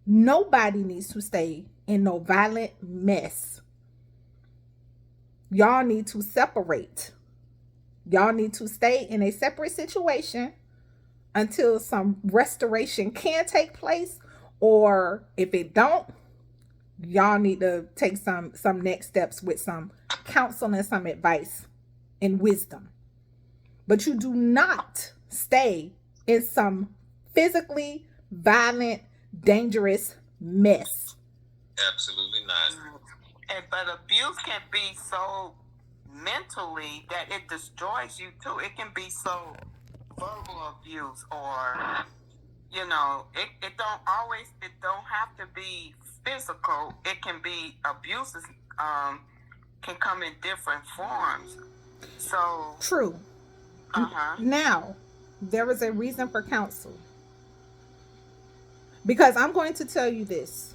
Nobody needs to stay in no violent mess. Y'all need to separate. Y'all need to stay in a separate situation until some restoration can take place, or if it don't, y'all need to take some next steps with some counsel and some advice and wisdom. But you do not stay in some physically violent, dangerous mess. Absolutely not. But abuse can be so mentally that it destroys you too. It can be so verbal abuse, or it don't have to be physical. It can be abuses can come in different forms. So true. Now, there is a reason for counsel. Because I'm going to tell you this.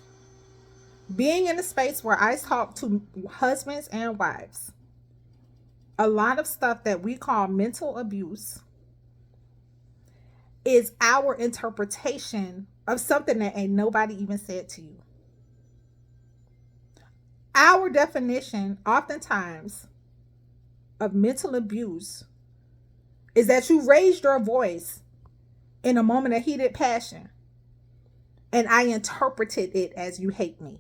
Being in a space where I talk to husbands and wives, a lot of stuff that we call mental abuse is our interpretation of something that ain't nobody even said to you. Our definition, oftentimes, of mental abuse is that you raised your voice in a moment of heated passion, and I interpreted it as you hate me.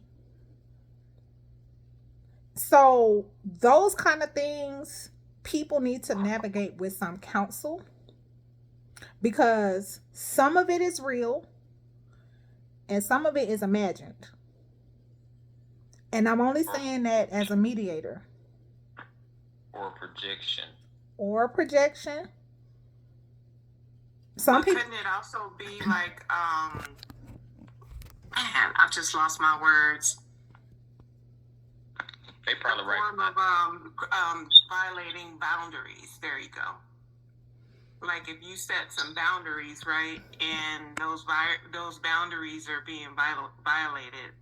So those kind of things people need to navigate with some counsel, because some of it is real and some of it is imagined. And I'm only saying that as a mediator. Or projection. Couldn't it also be like, man, I've just lost my words. They probably right. Form of violating boundaries. There you go. Like if you set some boundaries, right, and those boundaries are being violated,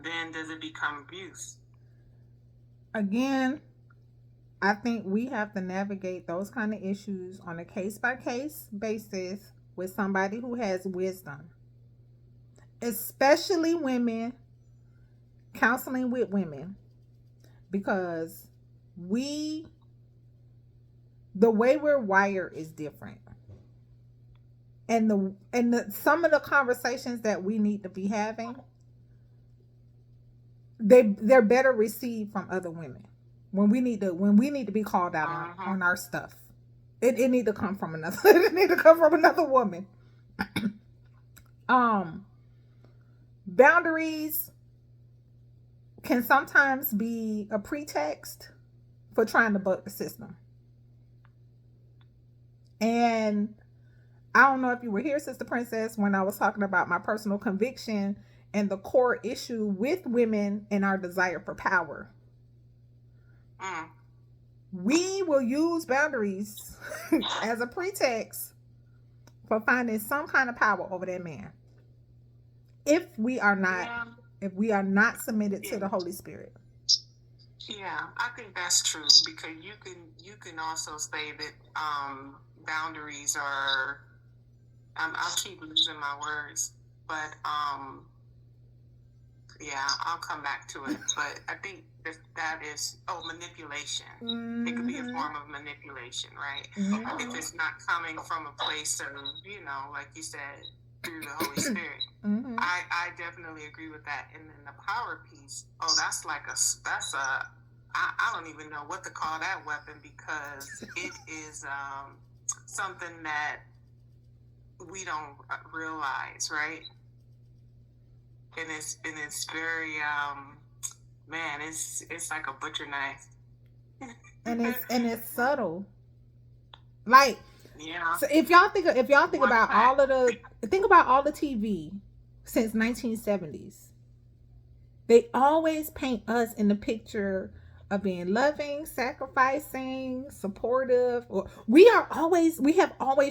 then does it become abuse? Again, I think we have to navigate those kind of issues on a case-by-case basis with somebody who has wisdom. Especially women, counseling with women, because the way we're wired is different. And some of the conversations that we need to be having, they're better received from other women. When we need to be called out on our stuff, it need to come from another. It need to come from another woman. Boundaries can sometimes be a pretext for trying to buck the system. And I don't know if you were here, Sister Princess, when I was talking about my personal conviction and the core issue with women and our desire for power. We will use boundaries as a pretext for finding some kind of power over that man. If we are not submitted to the Holy Spirit. Yeah, I think that's true, because you can also say that boundaries are. I'll keep losing my words, but yeah, I'll come back to it. But I think that is manipulation. Mm-hmm. It could be a form of manipulation, right? Mm-hmm. If it's not coming from a place of, like you said, through the Holy Spirit. Mm-hmm. I definitely agree with that. And then the power piece, that's I don't even know what to call that weapon, because it is something that we don't realize, right? And it's very man, it's like a butcher knife. and it's subtle. Like, yeah. So if y'all think about all the TV since 1970s, they always paint us in the picture of being loving, sacrificing, supportive. Or we have always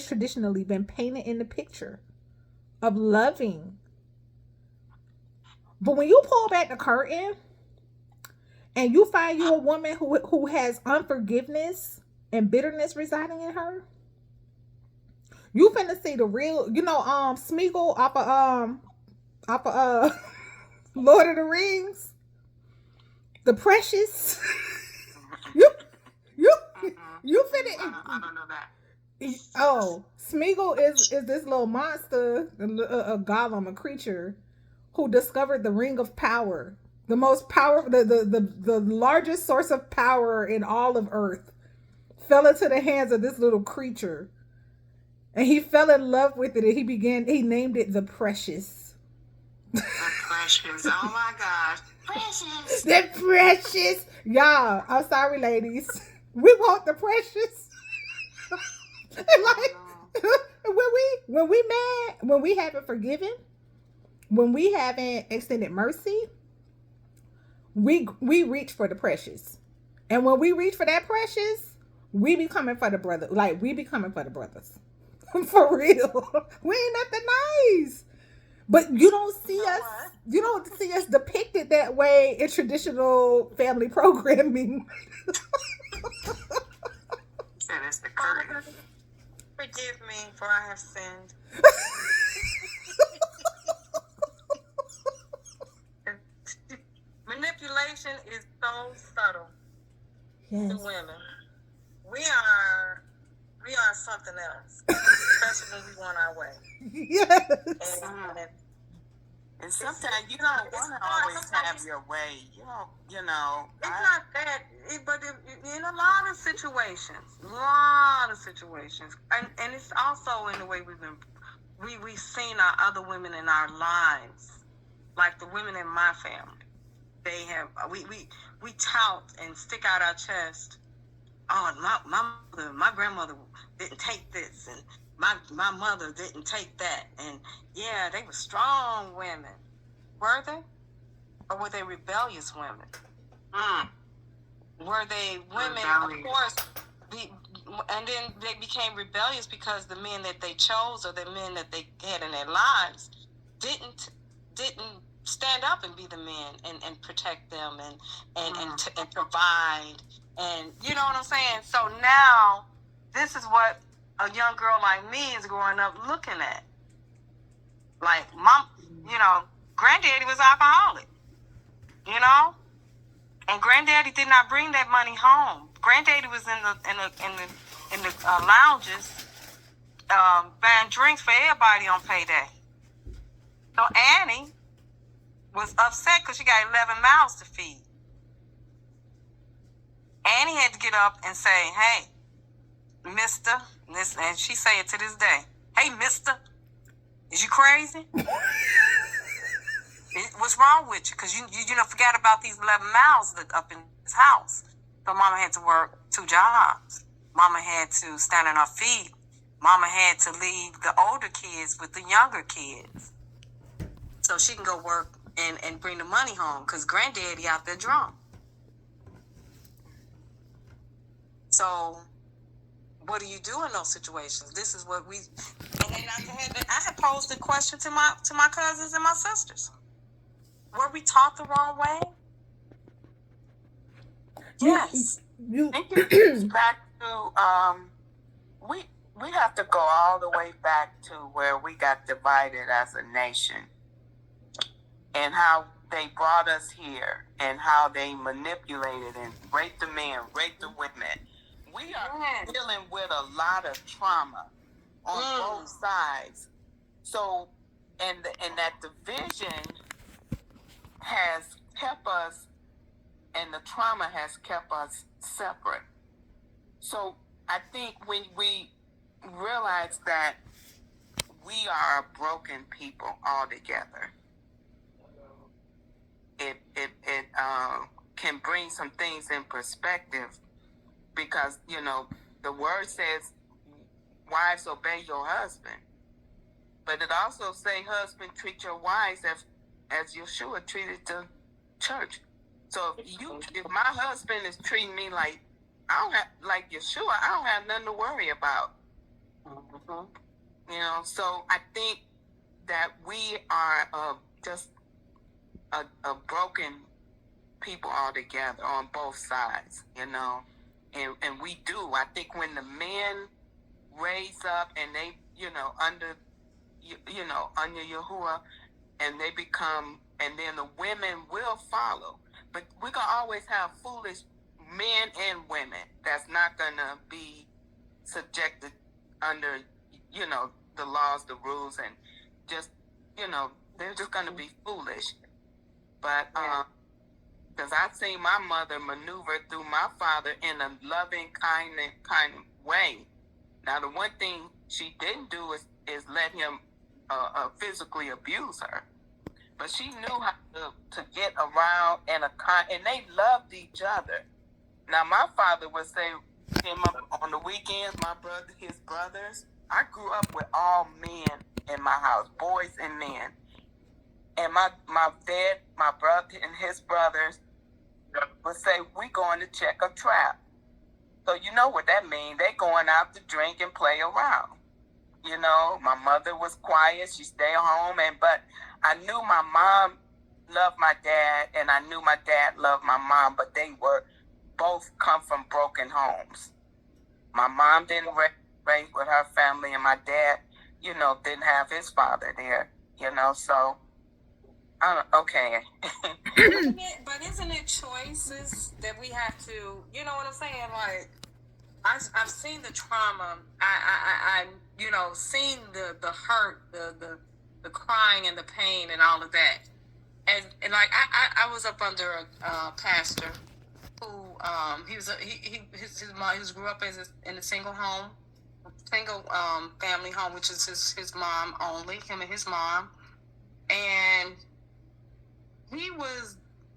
traditionally been painted in the picture of loving. But when you pull back the curtain and you find you a woman who has unforgiveness and bitterness residing in her, you finna see the real, Smeagol off of Lord of the Rings, the Precious. You finna. I don't know that. Oh, Smeagol is this little monster, a golem, a creature who discovered the ring of power, the most power, the largest source of power in all of Earth, fell into the hands of this little creature, and he fell in love with it, and he named it the Precious. The Precious. Oh my gosh, Precious. The Precious, y'all. I'm sorry, ladies. We want the Precious. Like when we mad, when we haven't forgiven, when we haven't extended mercy, we reach for the Precious. And when we reach for that Precious, we be coming for the brother. Like, we be coming for the brothers. For real. We ain't nothing nice. But you don't see us depicted that way in traditional family programming. Said it's the curtain. Forgive me, for I have sinned. Manipulation is so subtle Yes. to women. We are something else, especially when we want our way. Yes. And sometimes you don't want to always have your way. You don't, you know. It's not that, but in a lot of situations, and it's also in the way we've seen our other women in our lives, like the women in my family. They have we tout and stick out our chest. Oh, my grandmother didn't take this, and my mother didn't take that, and yeah, they were strong women. Were they? Or were they rebellious women? Were they women, of course, and then they became rebellious because the men that they chose or the men that they had in their lives didn't stand up and be the men and protect them and provide, and you know what I'm saying? So now this is what a young girl like me is growing up looking at. Like, granddaddy was alcoholic, and granddaddy did not bring that money home. Granddaddy was in the lounges, buying drinks for everybody on payday. So Annie was upset because she got 11 mouths to feed. Annie had to get up and say, "Hey, mister," and she say it to this day. "Hey, mister, is you crazy? What's wrong with you? Because you forgot about these 11 mouths up in this house." So mama had to work 2 jobs. Mama had to stand on her feet. Mama had to leave the older kids with the younger kids so she can go work and bring the money home because granddaddy out there drunk. So what do you do in those situations? This is what I had posed a question to my cousins and my sisters. Were we taught the wrong way? Yes. I think it's back to we have to go all the way back to where we got divided as a nation, and how they brought us here, and how they manipulated and raped the men, raped the women. We are dealing with a lot of trauma on both sides. So, and that division has kept us, and the trauma has kept us separate. So I think when we realize that we are a broken people altogether, it can bring some things in perspective, because the word says, "Wives, obey your husband," but it also say, "Husband, treat your wives as Yeshua treated the church." So if my husband is treating me like Yeshua, I don't have nothing to worry about. So I think that we are just a broken people altogether on both sides, and we do. I think when the men raise up and they, under Yahuwah, and they become, and then the women will follow. But we're gonna always have foolish men and women that's not gonna be subjected under, the laws, the rules, and just, they're just gonna be foolish. But because I've seen my mother maneuver through my father in a loving, kind way. Now, the one thing she didn't do is let him physically abuse her. But she knew how to get around and they loved each other. Now, my father would say him up on the weekends, his brothers. I grew up with all men in my house, boys and men. And my dad, my brother and his brothers would say, we going to check a trap. So you know what that means. They going out to drink and play around. My mother was quiet. She stayed home. But I knew my mom loved my dad, and I knew my dad loved my mom, but they were both come from broken homes. My mom didn't raise with her family, and my dad, didn't have his father there, so, okay. But isn't it choices that we have to, you know what I'm saying? Like, I've seen the trauma. I seen the hurt, the crying and the pain and all of that. And like I was up under a pastor who his mom, he grew up in a single family home, which is his mom only, him and his mom. And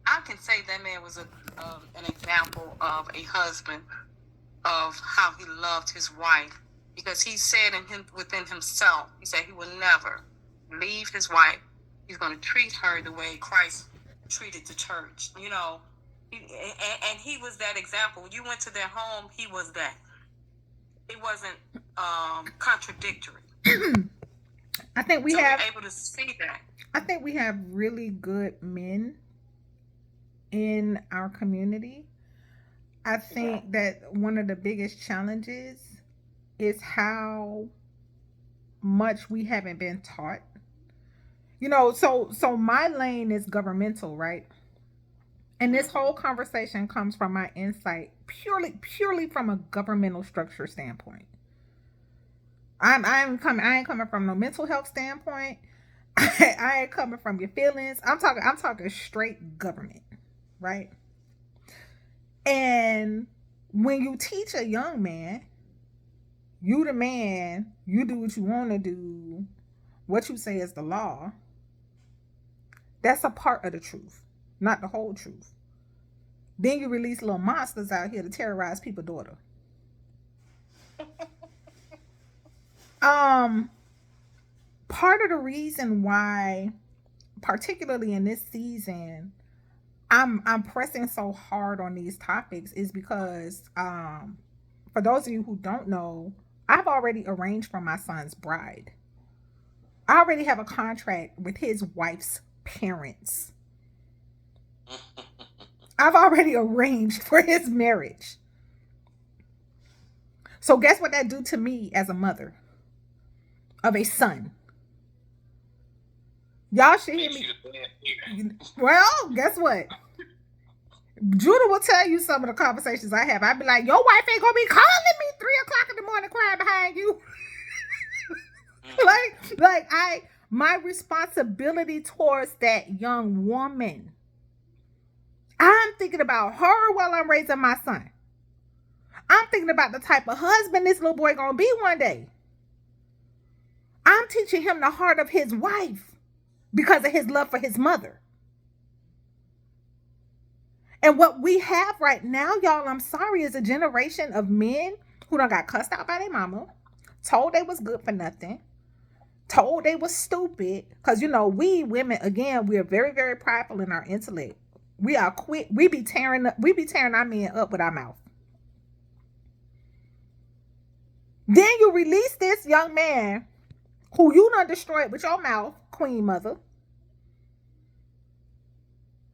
I can say that man was an example of a husband, of how he loved his wife, because he said within himself, he said he will never leave his wife. He's going to treat her the way Christ treated the church, and he was that example. When you went to their home, he was that. It wasn't contradictory. I think we so have we're able to see that. I think we have really good men in our community. I think that one of the biggest challenges is how much we haven't been taught. So my lane is governmental, right? And this whole conversation comes from my insight purely from a governmental structure standpoint. I ain't coming from no mental health standpoint. I ain't coming from your feelings. I'm talking straight government, right? And when you teach a young man, you the man, you do what you want to do, what you say is the law, that's a part of the truth, not the whole truth. Then you release little monsters out here to terrorize people's daughter. Part of the reason why, particularly in this season, I'm pressing so hard on these topics is because, for those of you who don't know, I've already arranged for my son's bride. I already have a contract with his wife's parents. I've already arranged for his marriage. So guess what that do to me as a mother of a son? Y'all should hear me. Well, guess what? Judah will tell you some of the conversations I have. I'd be like, your wife ain't gonna be calling me 3:00 in the morning crying behind you. My responsibility towards that young woman, I'm thinking about her while I'm raising my son. I'm thinking about the type of husband this little boy gonna be one day. I'm teaching him the heart of his wife because of his love for his mother. And what we have right now, y'all, I'm sorry, is a generation of men who done got cussed out by their mama, told they was good for nothing, told they was stupid. Because, we women, again, we are very, very prideful in our intellect. We are quick. We be tearing our men up with our mouth. Then you release this young man who you done destroyed with your mouth, queen mother.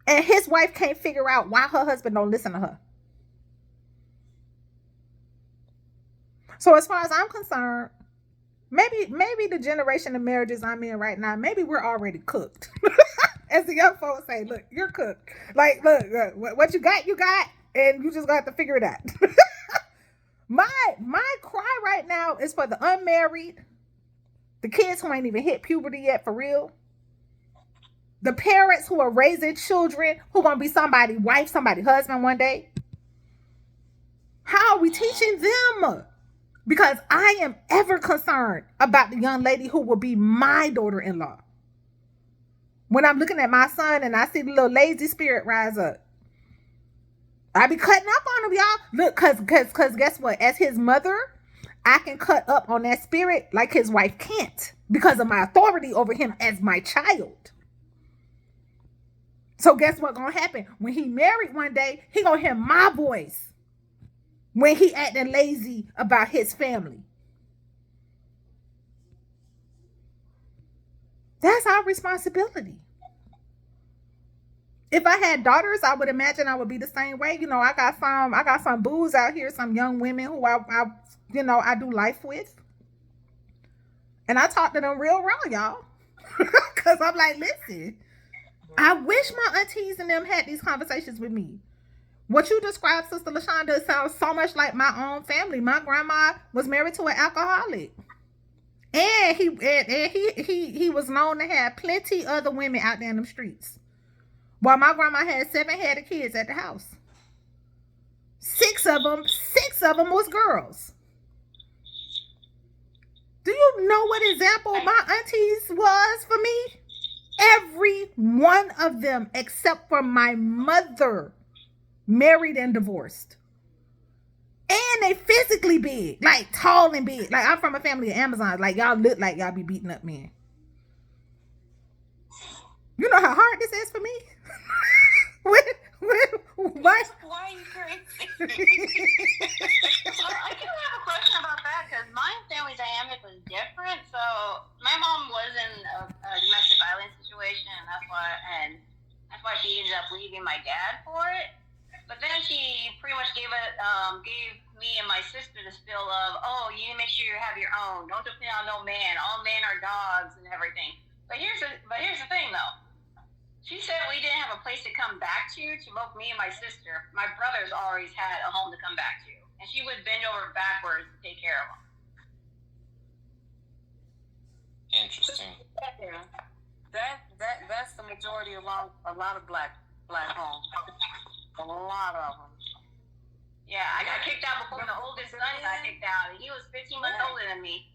And his wife can't figure out why her husband don't listen to her. So as far as I'm concerned, maybe the generation of marriages I'm in right now, maybe we're already cooked. As the young folks say, look, you're cooked. Like, look, what you got, and you just got to figure it out. my cry right now is for the unmarried, the kids who ain't even hit puberty yet for real, the parents who are raising children who gonna be somebody's wife, somebody's husband one day. How are we teaching them? Because I am ever concerned about the young lady who will be my daughter-in-law. When I'm looking at my son and I see the little lazy spirit rise up, I be cutting up on him, y'all. Look, cause guess what? As his mother, I can cut up on that spirit like his wife can't because of my authority over him as my child. So guess what's gonna happen? When he married one day, he gonna hear my voice when he acting lazy about his family. That's our responsibility. If I had daughters, I would imagine I would be the same way. You know, I got some boos out here, some young women who I do life with. And I talk to them real raw, y'all. Cause I'm like, listen, I wish my aunties and them had these conversations with me. What you described, Sister LaShonda, sounds so much like my own family. My grandma was married to an alcoholic. And he was known to have plenty other women out there in them streets. While my grandma had 7 head of kids at the house. 6 of them was girls. Do you know what example my aunties was for me? Every one of them, except for my mother, married and divorced. And they physically big, like tall and big. Like I'm from a family of Amazons. Like y'all look like y'all be beating up men. You know how hard this is for me? What? Why are you crazy? Well, I do have a question about that because my family dynamic was different. So my mom was in a domestic violence situation, and that's why she ended up leaving my dad for it. But then she pretty much gave me and my sister the spill of, oh, you need to make sure you have your own. Don't depend on no man. All men are dogs and everything. But here's the thing though. She said we didn't have a place to come back to both me and my sister. My brothers always had a home to come back to. And she would bend over backwards to take care of them. Interesting. Yeah. That's the majority of a lot of black homes. A lot of them. Yeah, I got kicked out before the oldest son got kicked out. And he was 15 months older than me.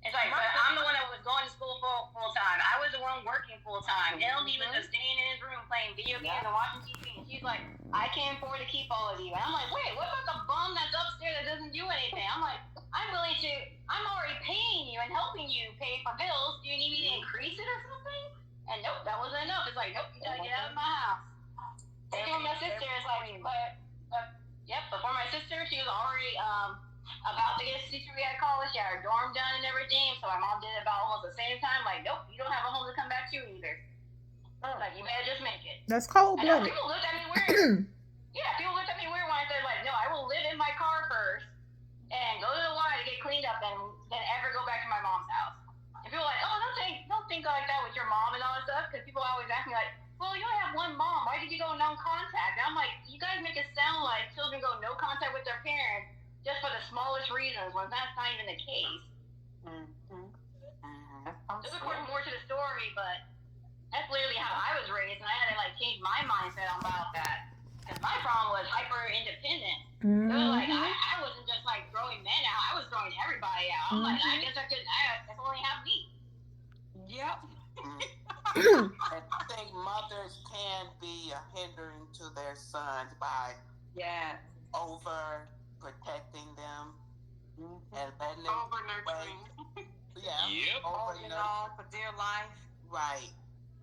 It's like, but I'm the one that was going to school full time. I was the one working full time. Him, he was just staying in his room playing video games and watching TV. And she's like, I can't afford to keep all of you. And I'm like, wait, what about the bum that's upstairs that doesn't do anything? I'm like, I'm already paying you and helping you pay for bills. Do you need me to increase it or something? And nope, that wasn't enough. It's like, nope, you gotta get out of my house. Same with my sister. It's like, before my sister, she was already about to get a C3 at college. She had her dorm done and everything. So my mom did it about almost the same time. Like, nope, you don't have a home to come back to either. Like, you better just make it. That's cold-blooded. People looked at me weird. People looked at me weird when I said, like, no, I will live in my car first and go to the Y to get cleaned up and then ever go back to my mom's house. And people are like, oh, don't think like that with your mom and all that stuff. Because people always ask me, like, well, you only have one mom. Why did you go no contact? And I'm like, you guys make it sound like children go no contact with their parents just for the smallest reasons, when that's not even the case. There's more to the story, but that's literally how I was raised, and I had to like change my mindset about that. Because my problem was hyper independent. It was like I wasn't just like throwing men out; I was throwing everybody out. I'm like, I guess I couldn't. I only have me. Yep. I think mothers can be a hindrance to their sons by over protecting them and letting them over nurturing. Over for dear life. Right.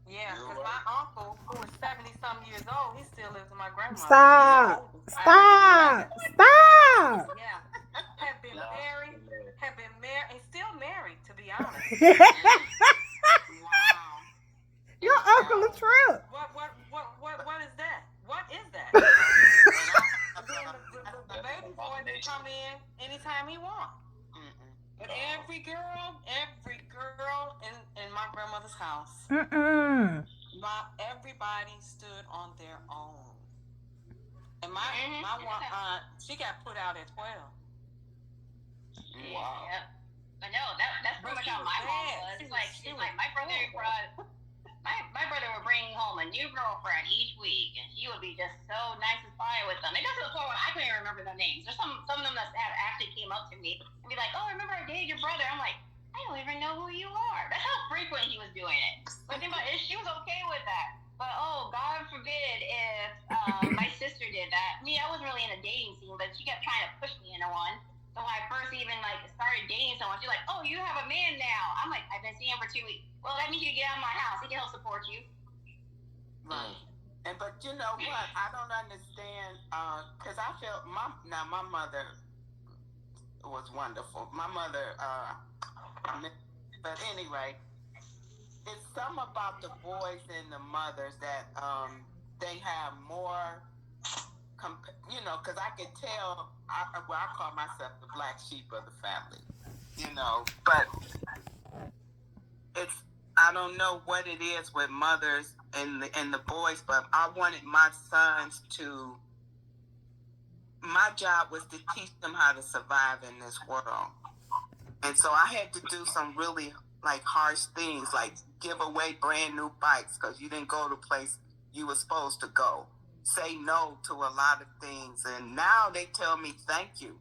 Yeah, because my uncle, who is 70-some years old, he still lives with my grandmother. Stop. Yeah. Have been married, and still married, to be honest. Wow. Your uncle a trip. What is that? What is that? The baby boy can come in anytime he wants. But every girl in my grandmother's house, everybody stood on their own. And my one aunt, she got put out at 12. Wow. Yeah. But no, that's pretty much how my mom was. It's like my brother brought. My brother would bring home a new girlfriend each week, and she would be just so nice and fine with them. It got to the point where I couldn't even remember their names. There's some of them that actually came up to me and be like, "Oh, remember I dated your brother?" I'm like, "I don't even know who you are." That's how frequent he was doing it. But the thing about it, she was okay with that. But oh, God forbid if my sister did that. Me, I wasn't really in a dating scene, but she kept trying to push me into one. So when I first even started dating someone, she's like, "Oh, you have a man now." I'm like, "I've been seeing him for 2 weeks." Well, that means you can get out of my house. He can help support you. Right. But you know what? I don't understand because I felt my mother was wonderful. My mother, but anyway, it's something about the boys and the mothers that they have more. Because I can tell, I call myself the black sheep of the family, but I don't know what it is with mothers and the boys, but I wanted my sons to, my job was to teach them how to survive in this world. And so I had to do some really harsh things, like give away brand new bikes because you didn't go to the place you were supposed to go. Say no to a lot of things, and now they tell me thank you,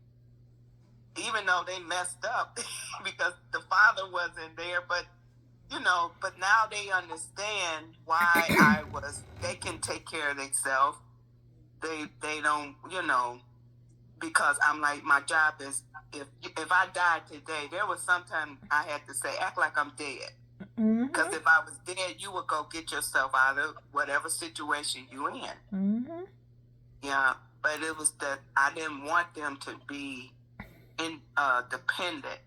even though they messed up because the father wasn't there. But now they understand why they can take care of themselves. They don't, because I'm like, my job is, if I died today, there was sometimes I had to say, act like I'm dead. Because if I was dead, you would go get yourself out of whatever situation you're in. Mm-hmm. Yeah, but it was that I didn't want them to be dependent.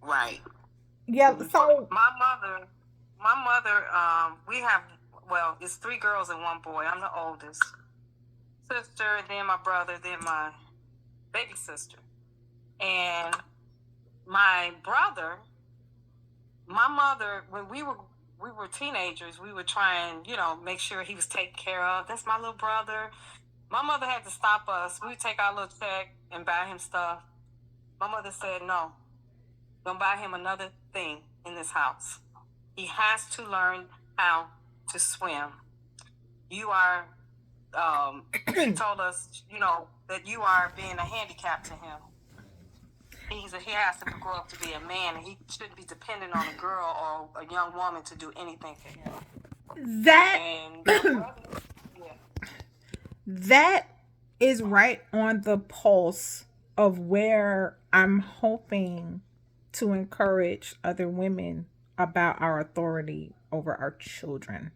Right. Yeah. So my mother, we have, it's 3 girls and 1 boy. I'm the oldest sister, then my brother, then my baby sister, and my brother. My mother, when we were teenagers, we would try and, make sure he was taken care of. That's my little brother. My mother had to stop us. We would take our little check and buy him stuff. My mother said, "No, don't buy him another thing in this house. He has to learn how to swim. You are," she told us, that you are being a handicap to him. He has to grow up to be a man, and he shouldn't be dependent on a girl or a young woman to do anything for him. That is right on the pulse of where I'm hoping to encourage other women about our authority over our children.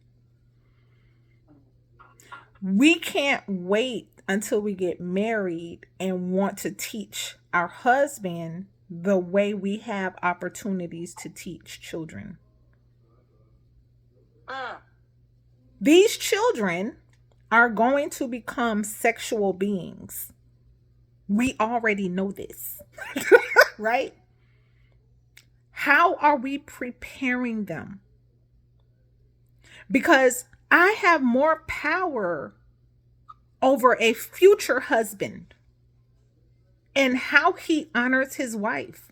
We can't wait until we get married and want to teach our husband the way we have opportunities to teach children. These children are going to become sexual beings. We already know this, right? How are we preparing them? Because I have more power over a future husband and how he honors his wife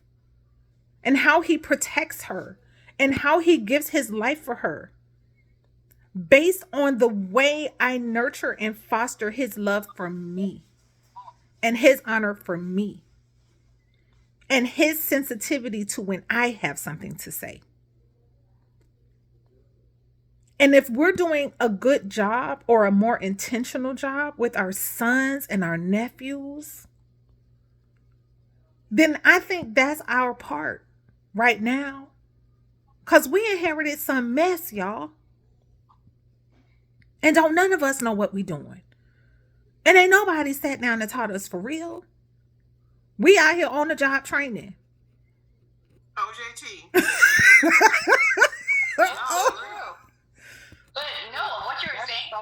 and how he protects her and how he gives his life for her based on the way I nurture and foster his love for me and his honor for me and his sensitivity to when I have something to say. And if we're doing a good job or a more intentional job with our sons and our nephews, then I think that's our part right now. Because we inherited some mess, y'all. And don't none of us know what we doing. And ain't nobody sat down and taught us for real. We out here on the job training. OJT. But no, what you're saying,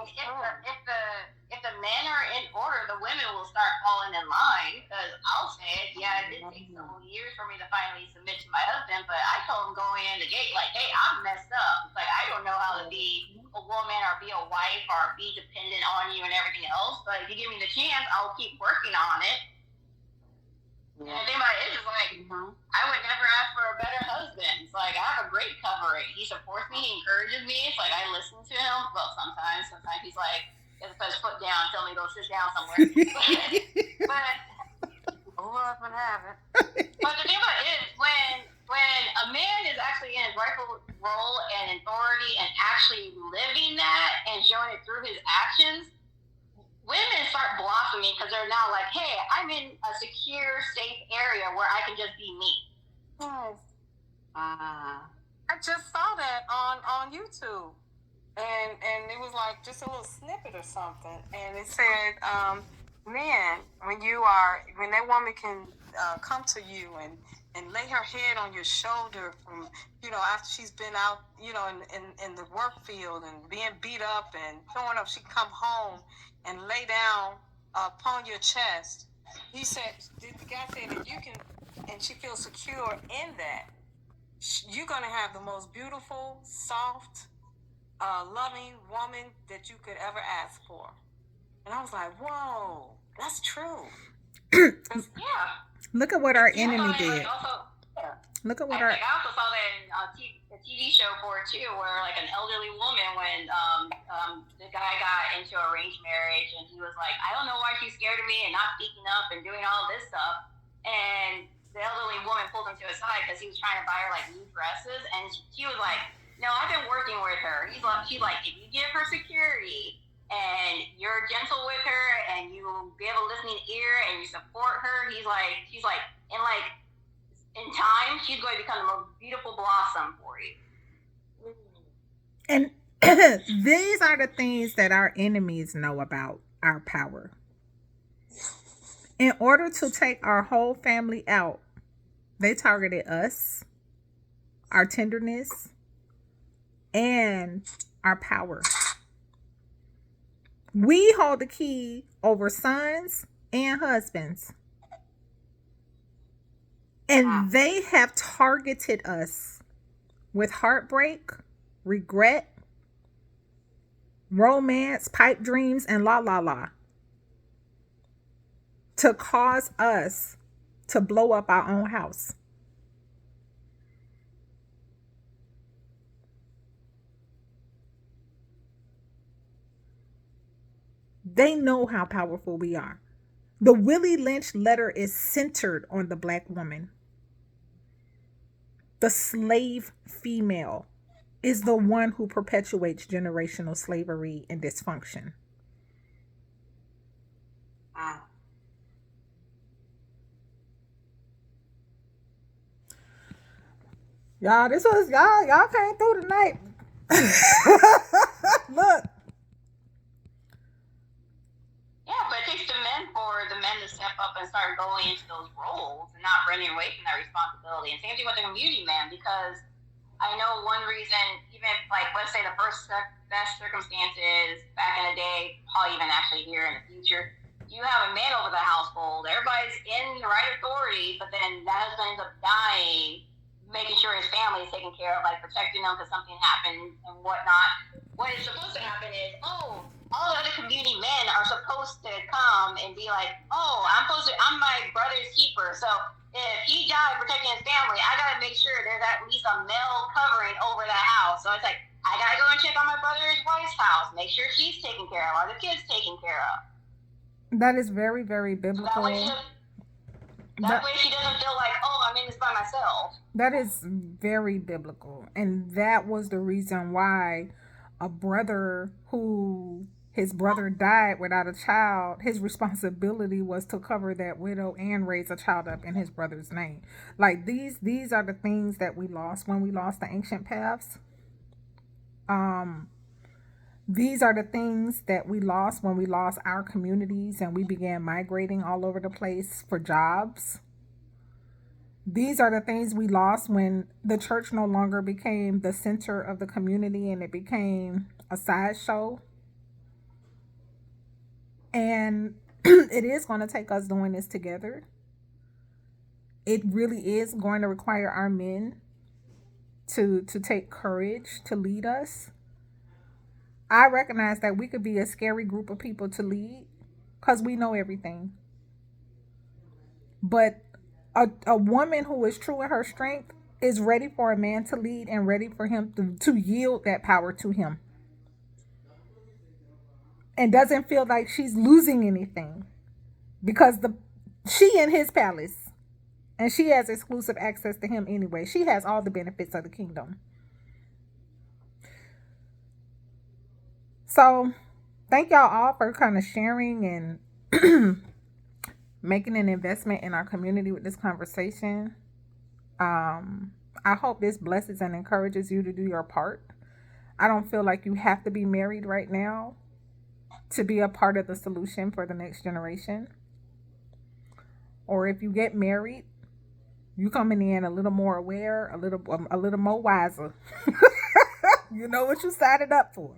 if the men are in order, the women will start falling in line. Because I'll say it, it did take several years for me to finally submit to my husband, but I told him going in the gate, like, "Hey, I'm messed up. It's like, I don't know how to be a woman or be a wife or be dependent on you and everything else. But if you give me the chance, I'll keep working on it. Yeah. And the thing about it is like, I would never ask for a better husband. It's like, I have a great covering. He supports me. He encourages me. It's like, I listen to him. Well, sometimes he's like, he has to put his foot down and tell me to go sit down somewhere. but Hold up and have it. But the thing about it is, when a man is actually in his rightful role and authority and actually living that and showing it through his actions, women start blossoming because they're now like, hey, I'm in a secure, safe area where I can just be me. Yes. I just saw that on YouTube. And it was like just a little snippet or something. And it said, men, when that woman can come to you and lay her head on your shoulder from, after she's been out, in the work field and being beat up and throwing up, she can come home and lay down upon your chest. The guy said that you can, and she feels secure in that, you're going to have the most beautiful, soft, loving woman that you could ever ask for. And I was like, whoa, that's true. Yeah. Look at what our enemy did. Look at what I also saw that in a TV show for it too, where like an elderly woman, when the guy got into arranged marriage, and he was like, I don't know why she's scared of me and not speaking up and doing all this stuff. And the elderly woman pulled him to his side because he was trying to buy her like new dresses, and she was like, no, I've been working with her. She's like, if you give her security and you're gentle with her and you give a listening ear and you support her, she's like, in time, she's going to become the most beautiful blossom for you. And these are the things that our enemies know about our power. In order to take our whole family out, they targeted us, our tenderness, and our power. We hold the key over sons and husbands. And they have targeted us with heartbreak, regret, romance, pipe dreams, and la la la, to cause us to blow up our own house. They know how powerful we are. The Willie Lynch letter is centered on the Black woman. The slave female is the one who perpetuates generational slavery and dysfunction. Y'all, y'all came through tonight. Look. Yeah, but it takes for the men to step up and start going into those roles and not running away from that responsibility. And same thing with the community man, because I know one reason, even if, like, let's say the best circumstances back in the day, probably even actually here in the future, you have a man over the household, everybody's in the right authority, but then that husband ends up dying, making sure his family is taken care of, like protecting them because something happened and whatnot. What is supposed to happen is, all the other community men are supposed to come and be like, I'm my brother's keeper. So if he died protecting his family, I gotta make sure there's at least a male covering over that house. So it's like, I gotta go and check on my brother's wife's house, make sure she's taken care of, are the kids taken care of. That is very, very biblical. So that way she doesn't feel like, I'm in this by myself. That is very biblical. And that was the reason why a brother his brother died without a child, his responsibility was to cover that widow and raise a child up in his brother's name. Like, these are the things that we lost when we lost the ancient paths. These are the things that we lost when we lost our communities and we began migrating all over the place for jobs. These are the things we lost when the church no longer became the center of the community and it became a sideshow. And it is going to take us doing this together. It really is going to require our men to take courage to lead us. I recognize that we could be a scary group of people to lead because we know everything. But a woman who is true in her strength is ready for a man to lead and ready for him to yield that power to him. And doesn't feel like she's losing anything because she in his palace and she has exclusive access to him anyway. She has all the benefits of the kingdom. So thank y'all all for kind of sharing and making an investment in our community with this conversation. I hope this blesses and encourages you to do your part. I don't feel like you have to be married right now to be a part of the solution for the next generation. Or if you get married, you coming in a little more aware, a little more wiser. You know what you signed up for.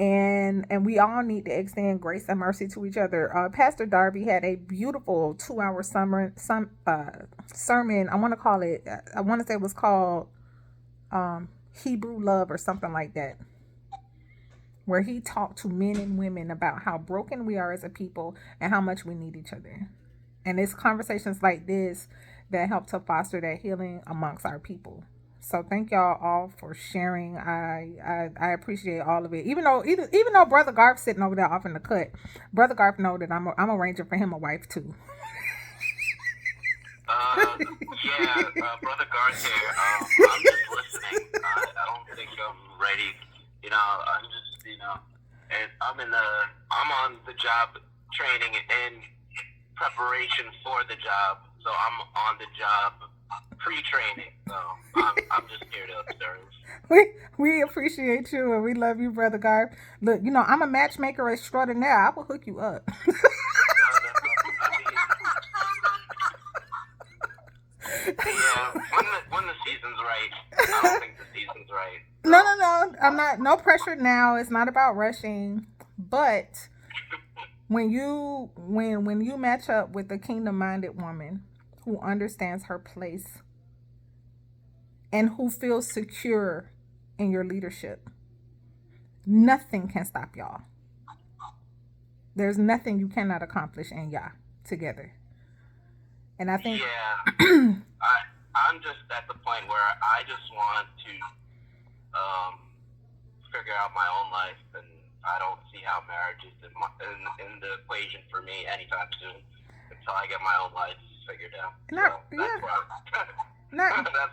And we all need to extend grace and mercy to each other. Pastor Darby had a beautiful 2-hour sermon. I want to say it was called Hebrew Love or something like that, where he talked to men and women about how broken we are as a people and how much we need each other. And it's conversations like this that help to foster that healing amongst our people. So thank y'all all for sharing. I appreciate all of it. Even though Brother Garth sitting over there off in the cut, Brother Garth know that I'm arranging for him a wife too. Brother Garth here. I'm just listening. I don't think I'm ready. I'm just and I'm on the job training and preparation for the job. So I'm on the job pre-training, so I'm just here to observe. We appreciate you and we love you, Brother Garth. Look, I'm a matchmaker extraordinaire. I will hook you up. When the season's right. I don't think the season's right. So. No. I'm not. No pressure now. It's not about rushing, but when you match up with a kingdom-minded woman who understands her place and who feels secure in your leadership, nothing can stop y'all. There's nothing you cannot accomplish in y'all together. And I think I'm just at the point where I just want to figure out my own life, and I don't see how marriage is in the equation for me anytime soon until I get my own life figured out. That's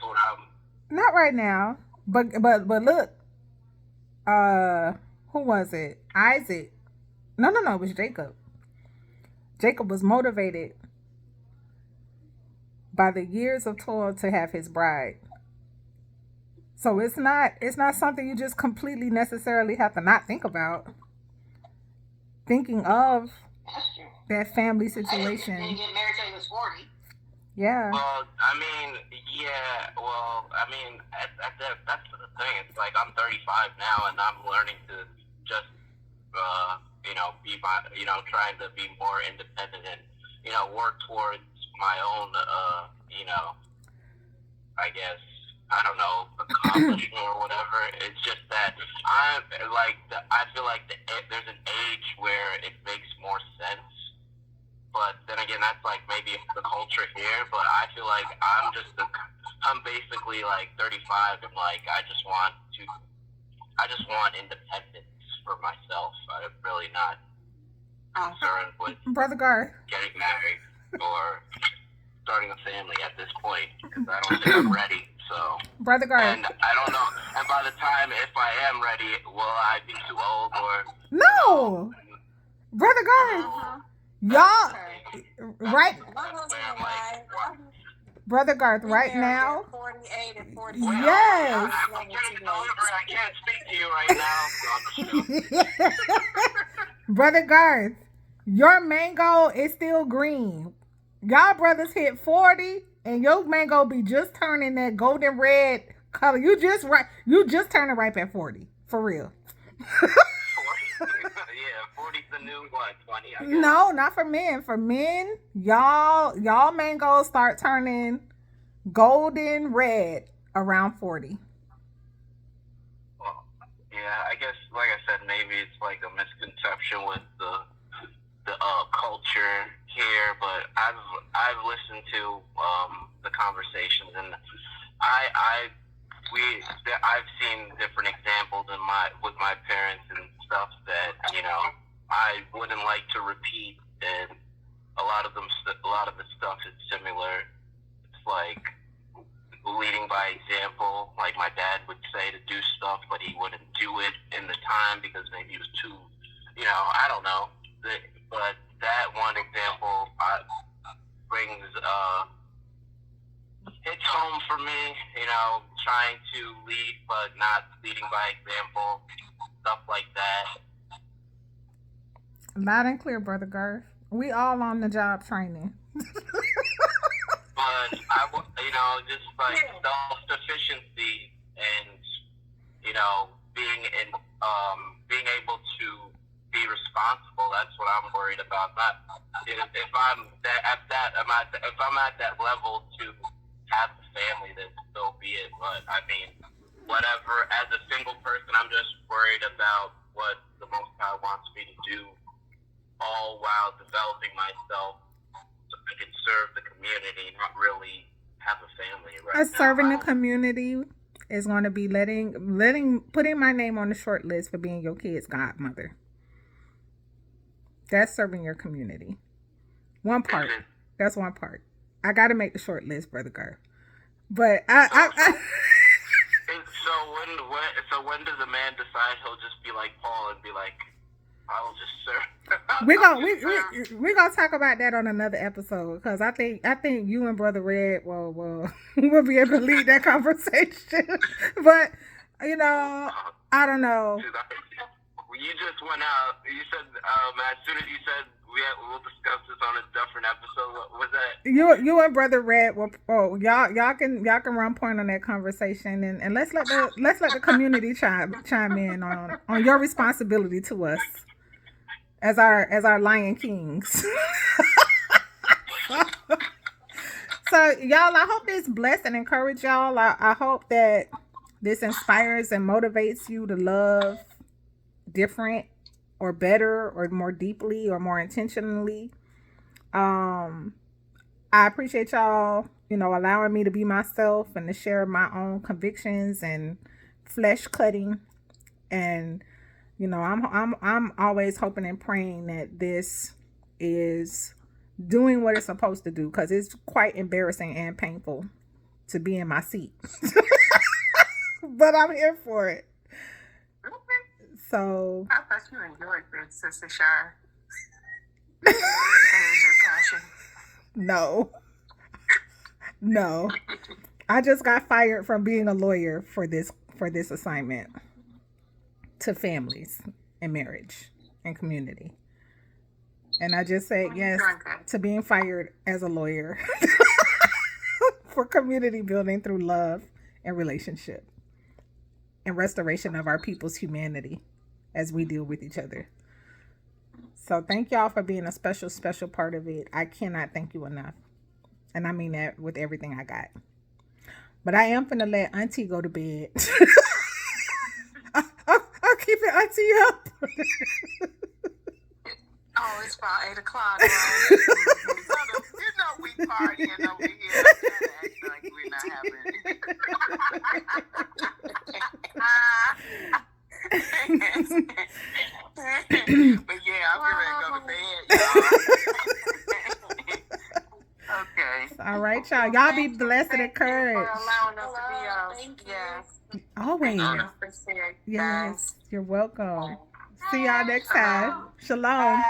what I'm. Not right now, but look, who was it? Isaac? No, it was Jacob. Jacob was motivated by the years of toil to have his bride. So it's not something you just completely necessarily have to not think about. Thinking of that family situation. And you get married till he was 40. Yeah. Well, that's the thing. It's like I'm 35 now, and I'm learning to just, trying to be more independent and, work towards my own, I guess, I don't know, accomplishment or whatever. It's just that I feel like there's an age where it makes more sense. But then again, that's like maybe the culture here. But I feel like I'm basically like 35, and like I just want independence for myself. I'm really not concerned with Brother Garth getting married or starting a family at this point, because I don't think I'm ready. So, Brother Garth, and I don't know. And by the time, if I am ready, will I be too old or no? Brother Garth, y'all, right? Brother Garth, right now. 48 and 40. Yes. I'm getting older. I can't speak to you right now. Brother Garth, your mango is still green. Y'all brothers hit 40 and your mango be just turning that golden red color. You just turning ripe at 40. For real. 40? Yeah, 40's the new 20, I guess. No, not for men. For men, y'all mangoes start turning golden red around 40. Well, yeah, Yeah, I guess, like I said, maybe it's like a misconception with the culture here, but I've listened to the conversations, and I've seen different examples with my parents and stuff that I wouldn't like to repeat, and a lot of the stuff is similar. It's like leading by example. Like my dad would say to do stuff, but he wouldn't do it in the time because maybe he was too, I don't know. But that one example brings hits home for me. Trying to lead, but not leading by example. Stuff like that. Loud and clear, Brother Garth. We all on the job training. But just like self-sufficiency and being able to be responsible. That's what I'm worried about. Not if I'm at that level to have a family, then so be it. But I mean, whatever. As a single person, I'm just worried about what the Most High wants me to do, all while developing myself so I can serve the community, not really have a family right now. Serving the community is going to be putting my name on the short list for being your kid's godmother. That's serving your community. One part. That's one part. I got to make the short list, Brother Garth. But So when does a man decide he'll just be like Paul and be like, I'll just serve? we're gonna talk about that on another episode, because I think you and Brother Red will be able to lead that conversation. But I don't know. You just went out. You said as soon as you said we'll discuss this on a different episode. What was that? You and Brother Red y'all can run point on that conversation, and let's let the community chime in on your responsibility to us as our Lion Kings. So y'all, I hope this blessed and encourage y'all. I hope that this inspires and motivates you to love different or better or more deeply or more intentionally. I appreciate y'all, allowing me to be myself and to share my own convictions and flesh cutting. And I'm always hoping and praying that this is doing what it's supposed to do, because it's quite embarrassing and painful to be in my seat. But I'm here for it. So I thought you enjoyed this, Sister Shar. That was your passion. No. I just got fired from being a lawyer for this assignment to families and marriage and community. And I just said yes to being fired as a lawyer for community building through love and relationship and restoration of our people's humanity as we deal with each other. So thank y'all for being a special, special part of it. I cannot thank you enough. And I mean that with everything I got. But I am finna let Auntie go to bed. I'll keep it Auntie up. Oh, it's about 8 o'clock. Right? We partying over here. Act like we're not having it. But yeah, I'm ready to go to bed, y'all. Okay. All right, y'all. Y'all be blessed and encouraged. For allowing us to be Always. Yes. You're welcome. See y'all next time. Shalom.